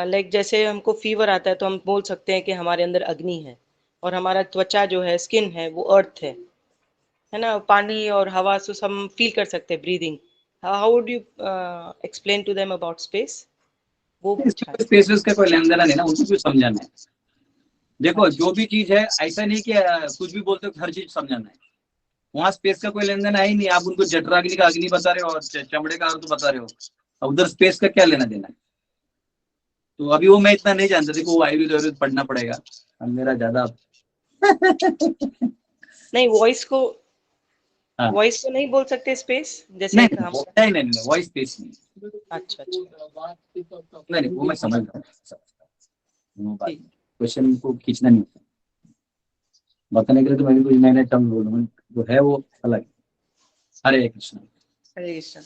like जैसे हमको फीवर आता है तो हम बोल सकते हैं कि हमारे अंदर अग्नि है, और हमारा त्वचा जो है, स्किन है, वो अर्थ है ना, पानी और हवा से हम फील कर सकते हैं, breathing. How would you explain to them about space? वो पूछा है। स्पेस का कोई लेन देना नहीं ना, उनको कुछ समझाना है। देखो जो भी चीज है, ऐसा नहीं कि कुछ भी बोलते हो हर चीज समझाना है, वहां स्पेस का कोई लेन देन है ही नहीं। आप उनको जठराग्नि का अग्नि बता रहे हो और चमड़े का अर्थ बता रहे हो, अब उधर स्पेस का क्या लेना देना है? तो अभी वो मैं इतना नहीं जानता, देखो आयुर्वेद पढ़ना पड़ेगा, अब मेरा ज्यादा नहीं, वॉइस को हाँ। वॉइस को नहीं बोल सकते स्पेस, जैसे नहीं एक हम। नहीं वॉइस स्पेस नहीं। अच्छा नहीं वो मैं समझ रहा हूँ, ठीक। क्वेश्चन को खींचना नहीं होता, बताने के लिए तो मैं भी कुछ नए नए टर्म बोल रहा हूँ, जो है वो अलग। हरे कृष्ण। हरे कृष्ण।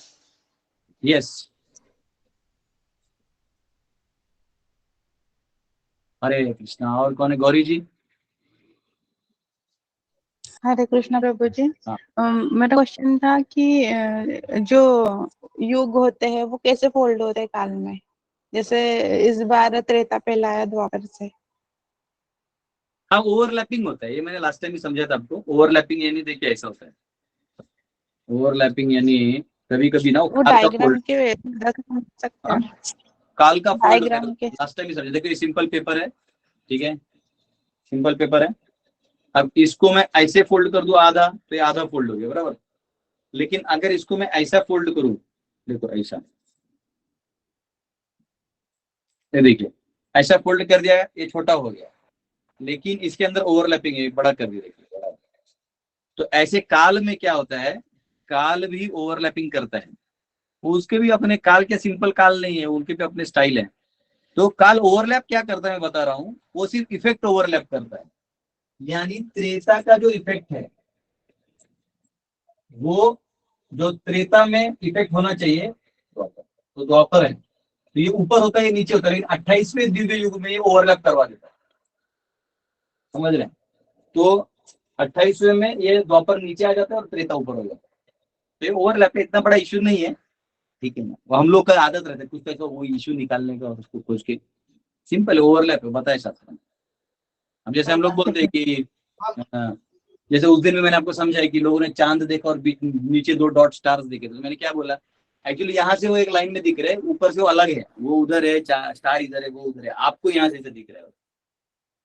यस, हरे कृष्णा। और कौन है? गौरी जी। हरे कृष्णा प्रभु जी। हाँ। मेरा क्वेश्चन था कि जो युग होते हैं वो कैसे फोल्ड होते हैं काल में? जैसे इस बार त्रेता पहला आया द्वापर से, हाँ ओवरलैपिंग होता है, ये मैंने लास्ट टाइम ही समझा था आपको। ओवरलैपिंग यानी देखिए ऐसा होता है, ओवरलैपिंग यानी कभी कभी ना वो काल का डायग्राम फोल्ड, के समझ सकते हैं। काल का फोल्ड होता है। डायग्राम के लास्ट टाइम ही समझा, देखो ये सिंपल पेपर है, ठीक है, सिंपल पेपर है। अब इसको मैं ऐसे फोल्ड कर दूं आधा, तो ये आधा फोल्ड हो गया बराबर। लेकिन अगर इसको मैं ऐसा फोल्ड करूं, देखो ऐसा, ये देखिए ऐसा फोल्ड कर दिया, ये छोटा हो गया, लेकिन इसके अंदर ओवरलैपिंग है, बड़ा कर दिया, देखिए बड़ा। तो ऐसे काल में क्या होता है, काल भी ओवरलैपिंग करता है। उसके भी अपने काल के सिंपल काल नहीं है, उनके भी अपने स्टाइल है। तो काल ओवरलैप क्या करता है मैं बता रहा हूं, वो सिर्फ इफेक्ट ओवरलैप करता है। यानी त्रेता का जो इफेक्ट है, वो जो त्रेता में इफेक्ट होना चाहिए तो द्वापर है, तो ये ऊपर होता है, ये नीचे होता है, लेकिन 28वें दिव्य युग में ये ओवरलैप करवा देता है, समझ रहे हैं। तो 28वें में ये द्वापर नीचे आ जाता है और त्रेता ऊपर हो जाता है। तो ये ओवरलैप इतना बड़ा इश्यू नहीं है, ठीक है ना। वो हम लोग का आदत रहता है कुछ तो वो इश्यू निकालने का और उसको खोज के, सिंपल ओवरलैप है, बताए शास्त्र में। अब जैसे हम लोग बोलते हैं कि जैसे उस दिन में मैंने आपको समझाया कि लोगों ने चांद देखा और नीचे 2 डॉट स्टार्स दिखे, तो मैंने क्या बोला, एक्चुअली यहाँ से वो एक लाइन में दिख रहे हैं, ऊपर से वो अलग है, वो उधर है, स्टार इधर है, वो उधर है, आपको यहाँ से दिख रहा है,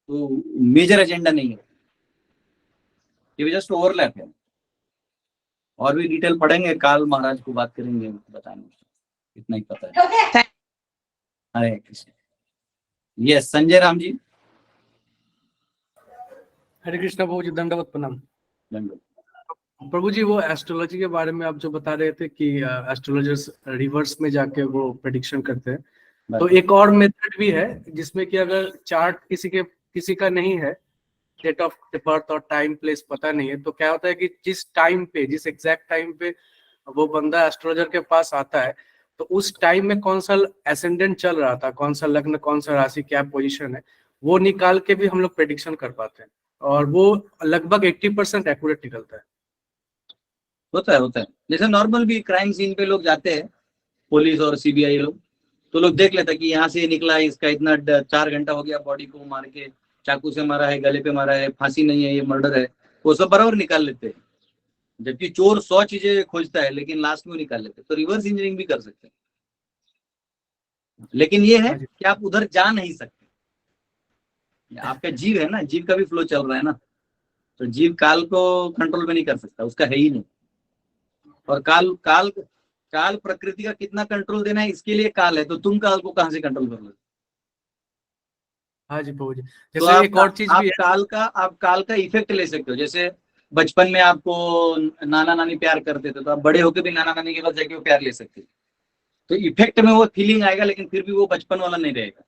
तो मेजर एजेंडा नहीं है, ये जस्ट ओवरलैप है। और भी डिटेल पढ़ेंगे, काल महाराज को बात करेंगे, बताएंगे, इतना ही पता है। हरे कृष्ण। यस संजय राम जी। हरे कृष्णा प्रभु जी, दंडवत प्रणाम। धन्यवाद। प्रभु जी, वो एस्ट्रोलॉजी के बारे में आप जो बता रहे थे कि एस्ट्रोलॉजर्स रिवर्स में जाके वो प्रेडिक्शन करते हैं, तो एक और मेथड भी है जिसमें कि अगर चार्ट किसी का नहीं है, डेट ऑफ बर्थ और टाइम प्लेस पता नहीं है, तो क्या होता है कि जिस टाइम पे, जिस एग्जैक्ट टाइम पे वो बंदा एस्ट्रोलॉजर के पास आता है, तो उस टाइम में कौन सा एसेंडेंट चल रहा था, कौन सा लग्न, कौन सा राशि, क्या पोजीशन है, वो निकाल के भी हम लोग प्रेडिक्शन कर पाते हैं, और वो लगभग 80% एक्यूरेट निकलता है। होता है जैसे नॉर्मल भी क्राइम सीन पे लोग जाते हैं, पुलिस और सीबीआई लोग, तो लोग देख लेते हैं कि यहाँ से निकला, इसका इतना 4 घंटा हो गया, बॉडी को मार के चाकू से मारा है, गले पे मारा है, फांसी नहीं है, ये मर्डर है, वो सब बराबर निकाल लेते हैं। जबकि चोर 100 चीजें खोजता है, लेकिन लास्ट में निकाल लेते हैं। तो रिवर्स इंजीनियरिंग भी कर सकते हैं, लेकिन ये है कि आप उधर जा नहीं सकते। आपका जीव है ना, जीव का भी फ्लो चल रहा है ना, तो जीव काल को कंट्रोल में नहीं कर सकता, उसका है ही नहीं। और काल काल काल प्रकृति का कितना कंट्रोल देना है इसके लिए काल है, तो तुम काल को कहां से कंट्रोल कर लो। हाँ जी प्रभु जी। तो जैसे एक और चीज भी है, आप काल का इफेक्ट ले सकते हो। जैसे बचपन में आपको नाना नानी प्यार करते थे, तो आप बड़े होकर भी नाना नानी के पास जाके वो प्यार ले सकते हो। तो इफेक्ट में वो फीलिंग आएगा, लेकिन फिर भी वो बचपन वाला नहीं रहेगा,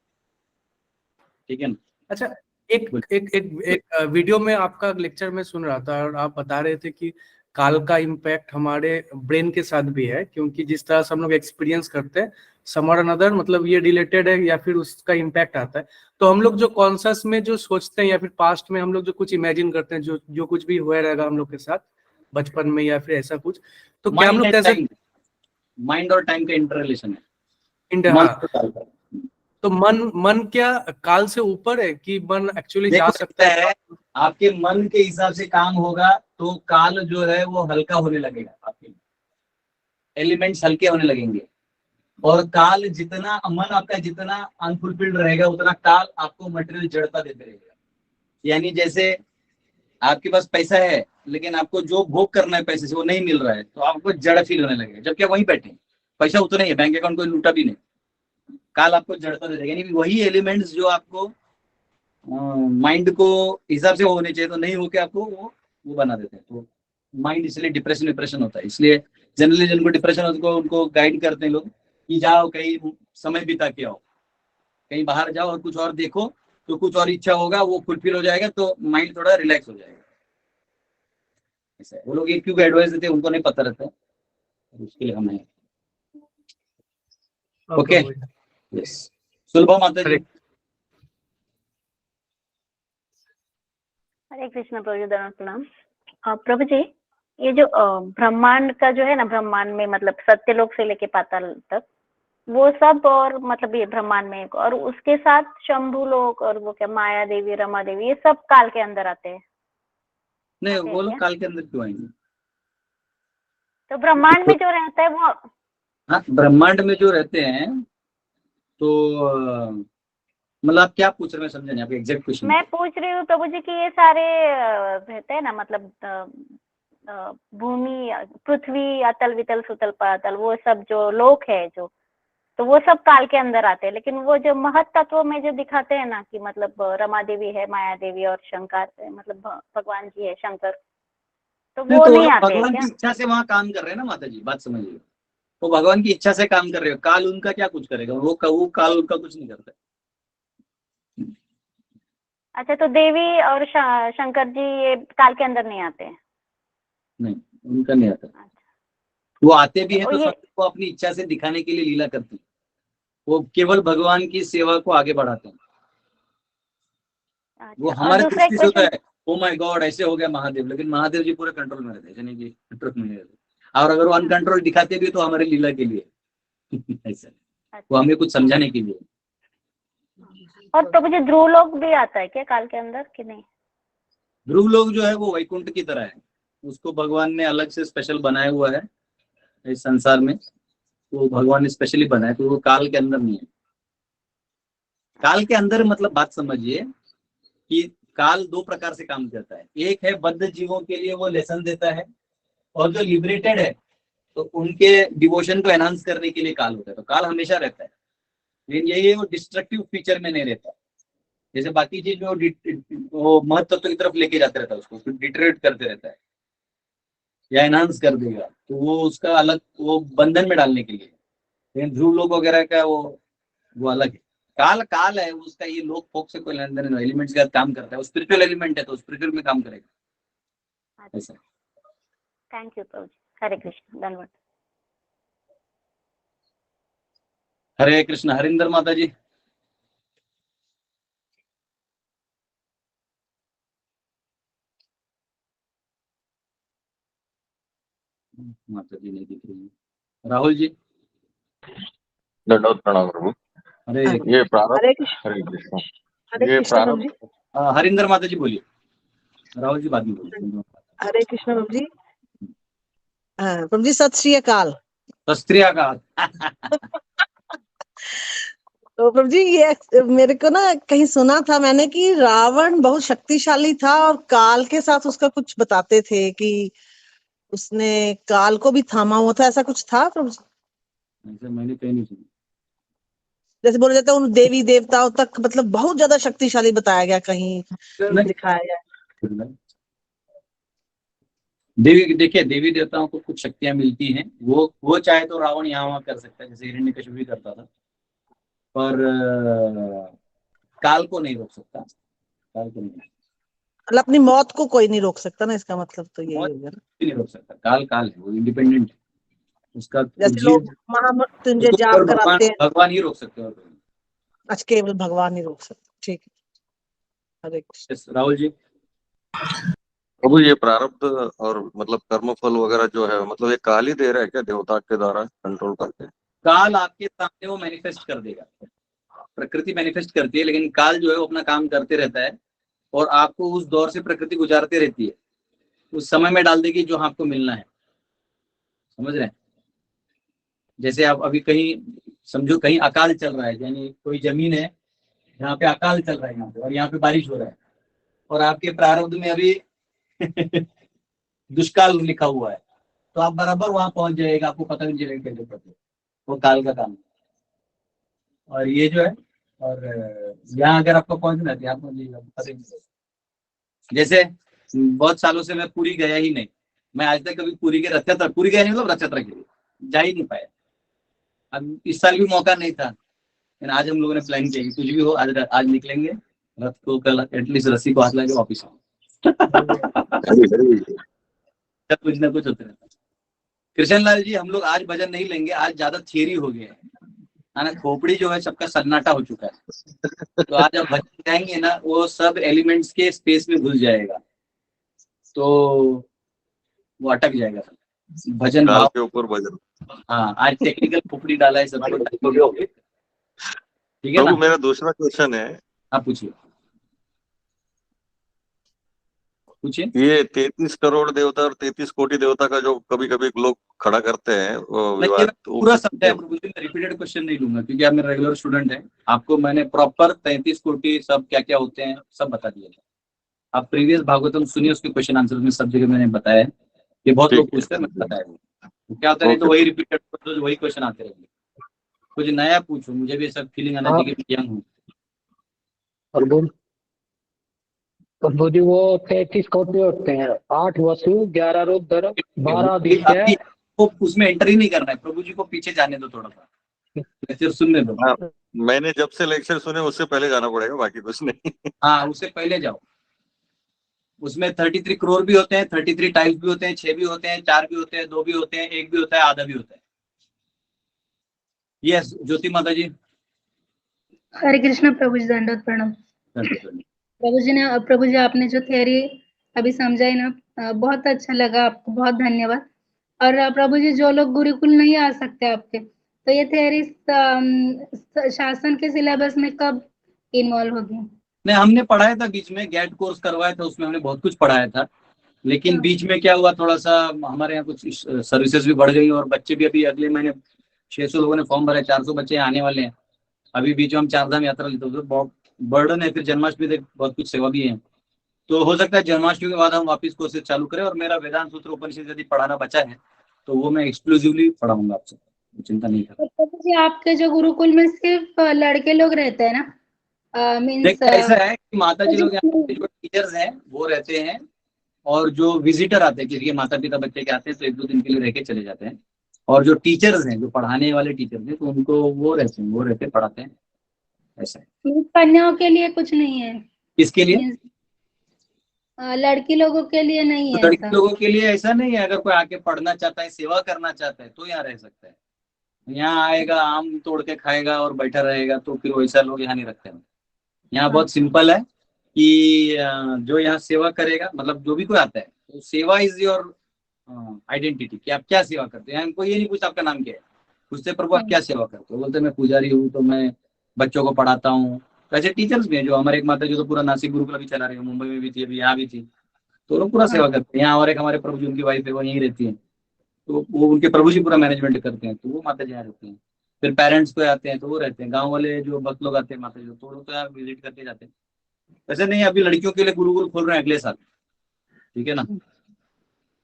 ठीक है ना। अच्छा, एक एक एक एक वीडियो में आपका लेक्चर में सुन रहा था, और आप बता रहे थे कि काल का इम्पैक्ट हमारे ब्रेन के साथ भी है, क्योंकि जिस तरह से हम लोग एक्सपीरियंस करते हैं समर अनदर, मतलब ये रिलेटेड है या फिर उसका इम्पैक्ट आता है। तो हम लोग जो कॉन्शियस में जो सोचते हैं या फिर पास्ट में हम लोग जो कुछ इमेजिन करते हैं, जो कुछ भी हुआ रहेगा हम लोग के साथ बचपन में या फिर ऐसा कुछ, तो क्या हम लोग कैसे, माइंड और टाइम का इंटर रिलेशन है। तो मन क्या काल से ऊपर है कि मन एक्चुअली जा सकता है? आपके मन के हिसाब से काम होगा तो काल जो है वो हल्का होने लगेगा, आपके एलिमेंट्स हल्के होने लगेंगे। और काल जितना मन आपका जितना अनफुलफिल्ड रहेगा, उतना काल आपको मटेरियल जड़ता देते रहेगा। यानी जैसे आपके पास पैसा है, लेकिन आपको जो भोग करना है पैसे से वो नहीं मिल रहा है, तो आपको जड़ फील होने लगेगा, जबकि आप वहीं बैठे, पैसा उतना ही है, बैंक अकाउंट कोई लूटा भी नहीं, काल आपको जड़ता दे देगा। यानी वही एलिमेंट्स जो आपको माइंड को हिसाब से होने चाहिए, तो नहीं होके आपको वो बना देते हैं। तो माइंड इसलिए डिप्रेशन होता है। इसलिए जनरली जिनको डिप्रेशन होता है उनको गाइड करते हैं लोग कि जाओ कहीं समय बिता के आओ, कहीं बाहर जाओ और कुछ और देखो, तो कुछ और इच्छा होगा, वो फुलफिल हो जाएगा, तो माइंड थोड़ा रिलैक्स हो जाएगा। ऐसा वो लोग ये क्यों एडवाइस देते हैं, उनको नहीं पता रहता है, उसके लिए हम है। Okay, yes. सुलभा माता जी। हरे कृष्ण प्रभु जी, प्रणाम। प्रभु जी, ये जो ब्रह्मांड का जो है ना, ब्रह्मांड में मतलब सत्यलोक से लेके पाताल तक, वो सब और मतलब ये ब्रह्मांड में एक, और उसके साथ शंभू लोक और वो क्या माया देवी, रमा देवी, ये सब काल के अंदर आते हैं। नहीं, आते हैं वो लोग क्या? काल के अंदर क्यों आएंगे? तो ब्रह्मांड में जो रहता है वो, हाँ, ब्रह्मांड में जो रहते हैं तो मतलब आप क्या पूछ रहे हैं, समझे नहीं आपके एग्जैक्ट क्वेश्चन। मैं पूछ रही हूँ प्रभु जी कि ये सारे रहते हैं ना, मतलब भूमि, पृथ्वी, अतल वितल सुतल पातल, वो सब जो लोक है जो, तो वो सब काल के अंदर आते हैं। लेकिन वो जो महत तत्व में जो दिखाते हैं ना कि मतलब रमा देवी है, माया देवी और शंकर है, मतलब भगवान जी है शंकर, तो नहीं, वो तो वो नहीं लोग आते हैं भगवान क्या? की इच्छा से वहां काम कर रहे हैं ना माता जी, बात समझिए। वो भगवान की इच्छा से काम कर रहे हो, काल उनका क्या कुछ करेगा, वो काल उनका कुछ नहीं करता। अच्छा, तो देवी और शंकर जी ये काल के अंदर नहीं आते हैं? नहीं, उनका नहीं आता। अच्छा, वो आते भी हैं और तो ये, सब को अपनी इच्छा से दिखाने के लिए लीला करते हैं। वो केवल भगवान की सेवा को आगे बढ़ाते हैं। वो अच्छा, और हमारे दूसरा एक दृष्टि से होता क्वेश्चन, है ओ माय गॉड ऐसे हो गया महादेव, लेकिन महादेव जी पूरे कंट्रोल में रहते हैं, ऐसे नहीं कि कंट्रोल में नहीं रहते। और अगर वो अनकंट्रोल दिखाते भी तो हमारे लीला के लिए ऐसा, वो हमें कुछ समझाने के लिए। और तो मुझे ध्रुव लोग भी आता है क्या काल के अंदर कि नहीं? ध्रुव लोग जो है वो वैकुंठ की तरह है, उसको भगवान ने अलग से स्पेशल बनाया हुआ है इस संसार में। वो भगवान ने स्पेशली बनाया, तो वो काल के अंदर नहीं है। काल के अंदर मतलब बात समझिए कि काल दो प्रकार से काम करता है। एक है बद्ध जीवों के लिए वो लेसन देता है, और जो लिबरेटेड है तो उनके डिवोशन को एनहांस करने के लिए काल होता है। तो काल हमेशा रहता है, लेकिन यही है वो डिस्ट्रक्टिव फीचर में नहीं रहता। जैसे बाकी चीज में वो महत्व की तरफ लेके जाते रहता है, उसको डिटरेट करते रहता है या एनहांस कर देगा, तो वो उसका अलग, वो बंधन में डालने के लिए। लेकिन ध्रुव लोक वगैरह का वो अलग है। काल काल है उसका, ये लोक फोक से कोई लेन देन नहीं, एलिमेंट्स का काम करता है। वो स्पिरिचुअल एलिमेंट है तो स्पिरिचुअल में काम करेगा ऐसा। थैंक यू प्रभु जी, हरे कृष्ण, धन्यवाद। हरे कृष्ण। हरिंदर माता जी। माता जी नहीं दिख रही है। राहुल जी। दंडवत प्रणाम प्रभु। हरे ये प्रारब्ध, हरे कृष्ण, हरे कृष्ण। हरे ये कृष्ण प्रभु जी, प्रारब्ध, हरिंदर माता जी बोलिए, राहुल जी बाद में बोलिए। हरे कृष्ण प्रभु जी। प्रभु जी सत श्री अकाल। शस्त्रिया का तो प्रभु जी ये मेरे को ना कहीं सुना था मैंने कि रावण बहुत शक्तिशाली था और काल के साथ उसका कुछ बताते थे कि उसने काल को भी थामा हुआ था, ऐसा कुछ था प्रभु जी? ऐसा मैंने कहीं नहीं सुना। जैसे बोला जाता है उन देवी देवताओं तक मतलब बहुत ज्यादा शक्तिशाली बताया गया, कहीं नहीं, दिखाया गया। देवी देखिए, देवी देवताओं को कुछ शक्तियां मिलती हैं, वो चाहे तो रावण यहाँ वहां कर सकता है, जैसे हिरण्यकशिपु भी करता था। पर काल को नहीं रोक सकता, काल को मतलब अपनी मौत को कोई नहीं रोक सकता ना, इसका मतलब तो यही हो गया ना। नहीं रोक सकता। काल काल है, वो इंडिपेंडेंट है उसका। जैसे जीव लोग महामृत्युंजय उसको जाप केवल कराते हैं, भगवान ही रोक सकते हैं। अच्छा केवल भगवान नहीं रोक सकते, ठीक है। हरे कृष्ण। Yes, राहुल जी। प्रभु ये प्रारब्ध और मतलब कर्म फल वगैरह जो है, मतलब ये काल ही दे रहा है क्या देवता के द्वारा कंट्रोल करके? काल आपके सामने वो मैनिफेस्ट कर देगा। प्रकृति मैनिफेस्ट करती है, लेकिन काल जो है वो अपना काम करते रहता है, और आपको उस दौर से प्रकृति गुजारती रहती है, उस समय में डाल देगी जो आपको मिलना है। समझ रहे हैं? जैसे आप अभी कहीं समझो कहीं अकाल चल रहा है, यानी कोई जमीन है यहाँ पे अकाल चल रहा है यहाँ पे, और यहाँ पे बारिश हो रहा है, और आपके प्रारब्ध में अभी दुष्काल लिखा हुआ है, तो आप बराबर वहां पहुंच जाएगा, आपको पता नहीं चलेगा कैसे पहुंचे। वो काल का काम है। और ये जो है, और यहाँ अगर आपको पहुंचना है यहाँ पहुंच जाएगा, पता ही नहीं चलेगा। जैसे बहुत सालों से मैं पूरी गया ही नहीं, मैं आज तक कभी पूरी के रथ यात्रा, पूरी गया नहीं मतलब रथ यात्रा के लिए जा ही नहीं पाया। अब इस साल भी मौका नहीं था, लेकिन आज हम लोगों ने प्लान किया कि कुछ भी हो आज निकलेंगे रथ को, कल एटलीस्ट रस्सी को हाथ लगा के वापिस आओ। कुछ ना कुछ होता रहता है। कृष्ण लाल जी, हम लोग आज भजन नहीं लेंगे, आज ज्यादा थियरी हो गया है ना, खोपड़ी जो है सबका सन्नाटा हो चुका है। तो आज आप भजन गाएंगे ना, वो सब एलिमेंट्स के स्पेस में घुस जाएगा, तो वो अटक जाएगा सब। भजन काल भाव। के ऊपर भजन। हाँ, आज टेक्निकल खोपड़ी डाला है सबको, ठीक है ना। प्रभु मेरा दूसरा क्वेश्चन है, आप पूछिए पूछिए। ये 33 करोड़ देवता और 33 कोटि देवता का जो कभी कभी लोग खड़ा करते हैं वो नहीं, ये विवाद, मैं पूरा समझा है प्रभु जी, मैं रिपीटेड क्वेश्चन नहीं लूंगा क्योंकि आप मेरे रेगुलर स्टूडेंट हैं। आपको मैंने प्रॉपर 33 कोटि सब क्या क्या होते हैं सब बता दिया है। आप प्रीवियस भागवतम सुनिए, उसके क्वेश्चन आंसर में सब जगह मैंने बताया है। ये बहुत लोग ठीक है, पूछते हैं, मैंने बताया है। क्या होता है, नहीं तो ओके। वही रिपीटेड वही क्वेश्चन आते रहेंगे। कुछ नया पूछो, मुझे भी ऐसा फीलिंग आना चाहिए कि यंग हूँ। प्रभु जी वो 33 कोटि होते हैं, 8 वसु, 11 रूप धर्म, 12 आदित्य। अभी आपको उसमें एंटर ही नहीं करना है, प्रभु जी को पीछे जाने दो, थोड़ा सा लेक्चर सुनने दो। हाँ, मैंने जब से लेक्चर सुने उससे पहले जाना पड़ेगा, बाकी कुछ नहीं। हाँ, उससे पहले जाओ। उसमें 33 करोड़ भी होते हैं, 33 टाइप्स भी होते हैं, 6 भी होते हैं, 4 भी होते हैं, 2 भी होते हैं, 1 भी होता है, आधा भी होता है। यस ज्योति माता जी। हरे कृष्ण प्रभु जी, दंडवत प्रणाम। प्रभु जी आपने जो थ्योरी अभी समझाई ना, बहुत अच्छा लगा, आपको बहुत धन्यवाद। और प्रभु जी जो लोग गुरुकुल नहीं आ सकते आपके, तो ये थ्योरी शासन के सिलेबस में कब इन्वॉल्व होगी? नहीं, हमने पढ़ाया था बीच में, गेट कोर्स करवाया था, उसमें हमने बहुत कुछ पढ़ाया था। लेकिन बीच में क्या हुआ, थोड़ा सा हमारे यहाँ कुछ सर्विसेज भी बढ़ गई और बच्चे भी अभी अगले महीने 600 लोगों ने फॉर्म भरा है, 400 बच्चे आने वाले हैं। अभी बीच में हम 4 धाम यात्रा लेते हैं, बहुत बर्डन है। फिर जन्माष्टमी तक बहुत कुछ सेवा भी है, तो हो सकता है जन्माष्टमी के बाद हम वापस कोर्सेज चालू करें। और मेरा वेदांत सूत्र उपनिषद यदि पढ़ाना बचा है तो वो मैं एक्सक्लूसिवली पढ़ाऊंगा आपसे, चिंता नहीं कर। प्रभु जी आपके जो गुरुकुल में सिर्फ लड़के लोग रहते हैं ना? मीन्स ऐसा है कि माता जी लोग यहाँ पे जो टीचर्स हैं वो रहते हैं, और जो विजिटर आते हैं, किसी के माता पिता बच्चे के आते हैं तो 1-2 दिन के लिए रह के चले जाते हैं। और जो टीचर्स हैं, जो पढ़ाने वाले टीचर्स हैं, तो उनको वो रहते हैं पढ़ाते हैं, ऐसा है। कन्याओं के लिए कुछ नहीं है? किसके लिए? लड़की लोगों के लिए नहीं तो है लड़की ऐसा? लोगों के लिए ऐसा नहीं है। अगर कोई आके पढ़ना चाहता है, सेवा करना चाहता है, तो यहाँ रह सकता है। यहाँ आएगा, आम तोड़ के खाएगा और बैठा रहेगा, तो फिर वैसा लोग यहाँ नहीं रखते हैं। यहाँ बहुत सिंपल है कि जो यहाँ सेवा करेगा, मतलब जो भी कोई आता है, तो सेवा इज योर आइडेंटिटी, कि आप क्या सेवा करते हैं। हमको ये नहीं पूछता आपका नाम क्या है, पूछते प्रभु आप क्या सेवा करते हो, बोलते मैं पुजारी हूँ, तो मैं बच्चों को पढ़ाता हूँ। वैसे टीचर्स भी हैं, जो हमारे एक माता जो तो पूरा नासिक गुरुकुल अभी चला रही है, मुंबई में भी थी, अभी यहाँ भी थी, तो लोग पूरा सेवा करते हैं यहाँ। और एक हमारे प्रभु जी, उनकी वाइफ है, वो यहीं रहती है, तो वो उनके प्रभु जी पूरा मैनेजमेंट करते हैं, तो वो माता जी यहाँ रहती हैं। फिर पेरेंट्स को आते हैं तो वो रहते हैं, गाँव वाले जो भक्त लोग आते हैं माता जी, तो वो तो यहाँ विजिट करके जाते हैं। वैसे नहीं, अभी लड़कियों के लिए गुरुकुल खोल रहे हैं अगले साल, ठीक है ना।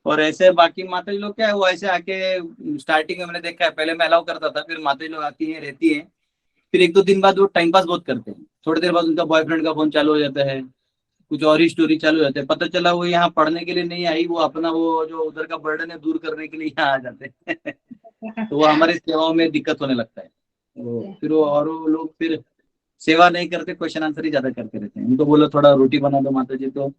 और ऐसे बाकी माता जी लोग क्या है, वो ऐसे आके स्टार्टिंग में मैंने देखा है, पहले मैं अलाउ करता था, फिर माता जी लोग आती हैं, रहती हैं, फिर 1-2 दिन बाद वो टाइम पास बहुत करते हैं। थोड़ी देर बाद उनका बॉयफ्रेंड का फोन चालू हो जाता है, कुछ और ही स्टोरी चालू हो जाता है। पता चला वो यहाँ पढ़ने के लिए नहीं आई, वो अपना वो जो उधर का बर्डन है दूर करने के लिए यहाँ आ जाते हैं। तो वो हमारी सेवाओं में दिक्कत होने लगता है। तो फिर वो लोग फिर सेवा नहीं करते, क्वेश्चन आंसर ही ज्यादा करते रहते हैं। उनको बोलो थोड़ा रोटी बना दो माता जी, तो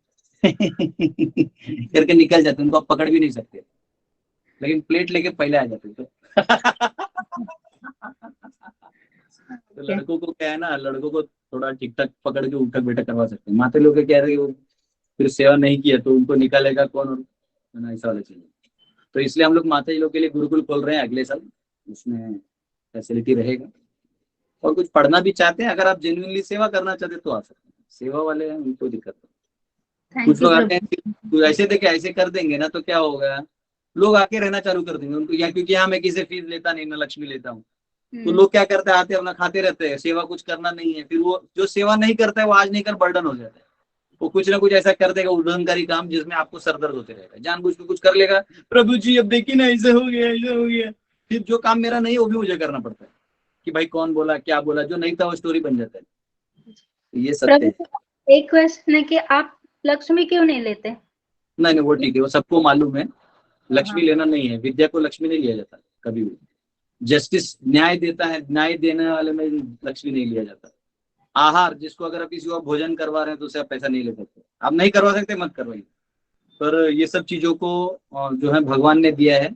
करके निकल जाते हैं, उनको आप पकड़ भी नहीं सकते, लेकिन प्लेट लेके पहले आ जाते। तो लड़कों को क्या है ना, लड़कों को थोड़ा ठीक ठाक पकड़ के उठक बैठक करवा सकते हैं। माता लोग क्या है, वो फिर सेवा नहीं किया तो उनको निकालेगा कौन, और ऐसा वाला चीज। तो इसलिए हम लोग माता जी लोग के लिए गुरुकुल खोल रहे हैं अगले साल, उसमें फैसिलिटी रहेगा। और कुछ पढ़ना भी चाहते हैं, अगर आप जेन्युइनली सेवा करना चाहते तो आ सकते हैं। सेवा वाले हैं, उनको दिक्कत है। कुछ लोग आते हैं तो ऐसे देखे ऐसे कर देंगे ना, तो क्या होगा, लोग आके रहना चालू कर देंगे उनको यहाँ, क्योंकि यहाँ मैं किसी फीस लेता नहीं, मैं लक्ष्मी लेता हूँ। तो लोग क्या करते हैं, आते हैं अपना खाते रहते हैं, सेवा कुछ करना नहीं है। फिर वो जो सेवा नहीं करता है वो आज नहीं कर बर्डन हो जाता है, वो कुछ ना कुछ ऐसा कर देगा उल्लंघनकारी काम, जिसमें आपको सरदर्द होते रहेगा। जानबूझ के कुछ कर लेगा, प्रभु जी अब देखिए ना ऐसे हो गया, ऐसे हो गया। फिर जो काम मेरा नहीं है वो भी मुझे करना पड़ता है, कि भाई कौन बोला क्या बोला, जो नहीं था वो स्टोरी बन जाता है। ये सत्य है। एक क्वेश्चन है कि आप लक्ष्मी क्यों नहीं लेते? नहीं वो ठीक है, वो सबको मालूम है। लक्ष्मी लेना नहीं है, विद्या को लक्ष्मी नहीं लिया जाता कभी भी। जस्टिस न्याय देता है, न्याय देने वाले में लक्ष्मी नहीं लिया जाता। आहार, जिसको अगर आप किसी को भोजन करवा रहे हैं तो उसे आप पैसा नहीं ले सकते, आप नहीं करवा सकते मत करवाइए। पर ये सब चीजों को जो है भगवान ने दिया है,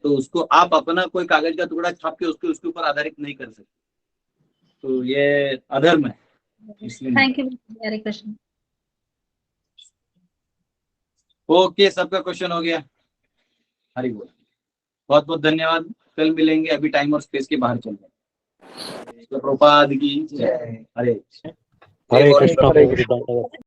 तो उसको आप अपना कोई कागज का टुकड़ा छाप के उसके ऊपर आधारित नहीं कर सकते, तो ये अधर्म है, इसलिए। Thank you, Hare Krishna. Okay, सबका क्वेश्चन हो गया, हरि बोल। बहुत बहुत धन्यवाद। कल मिलेंगे, अभी टाइम और स्पेस के बाहर चल रहे हैं। प्रभुपाद की जय। हरे हरे कृष्ण। कृष्ण प्रभु जी, धन्यवाद।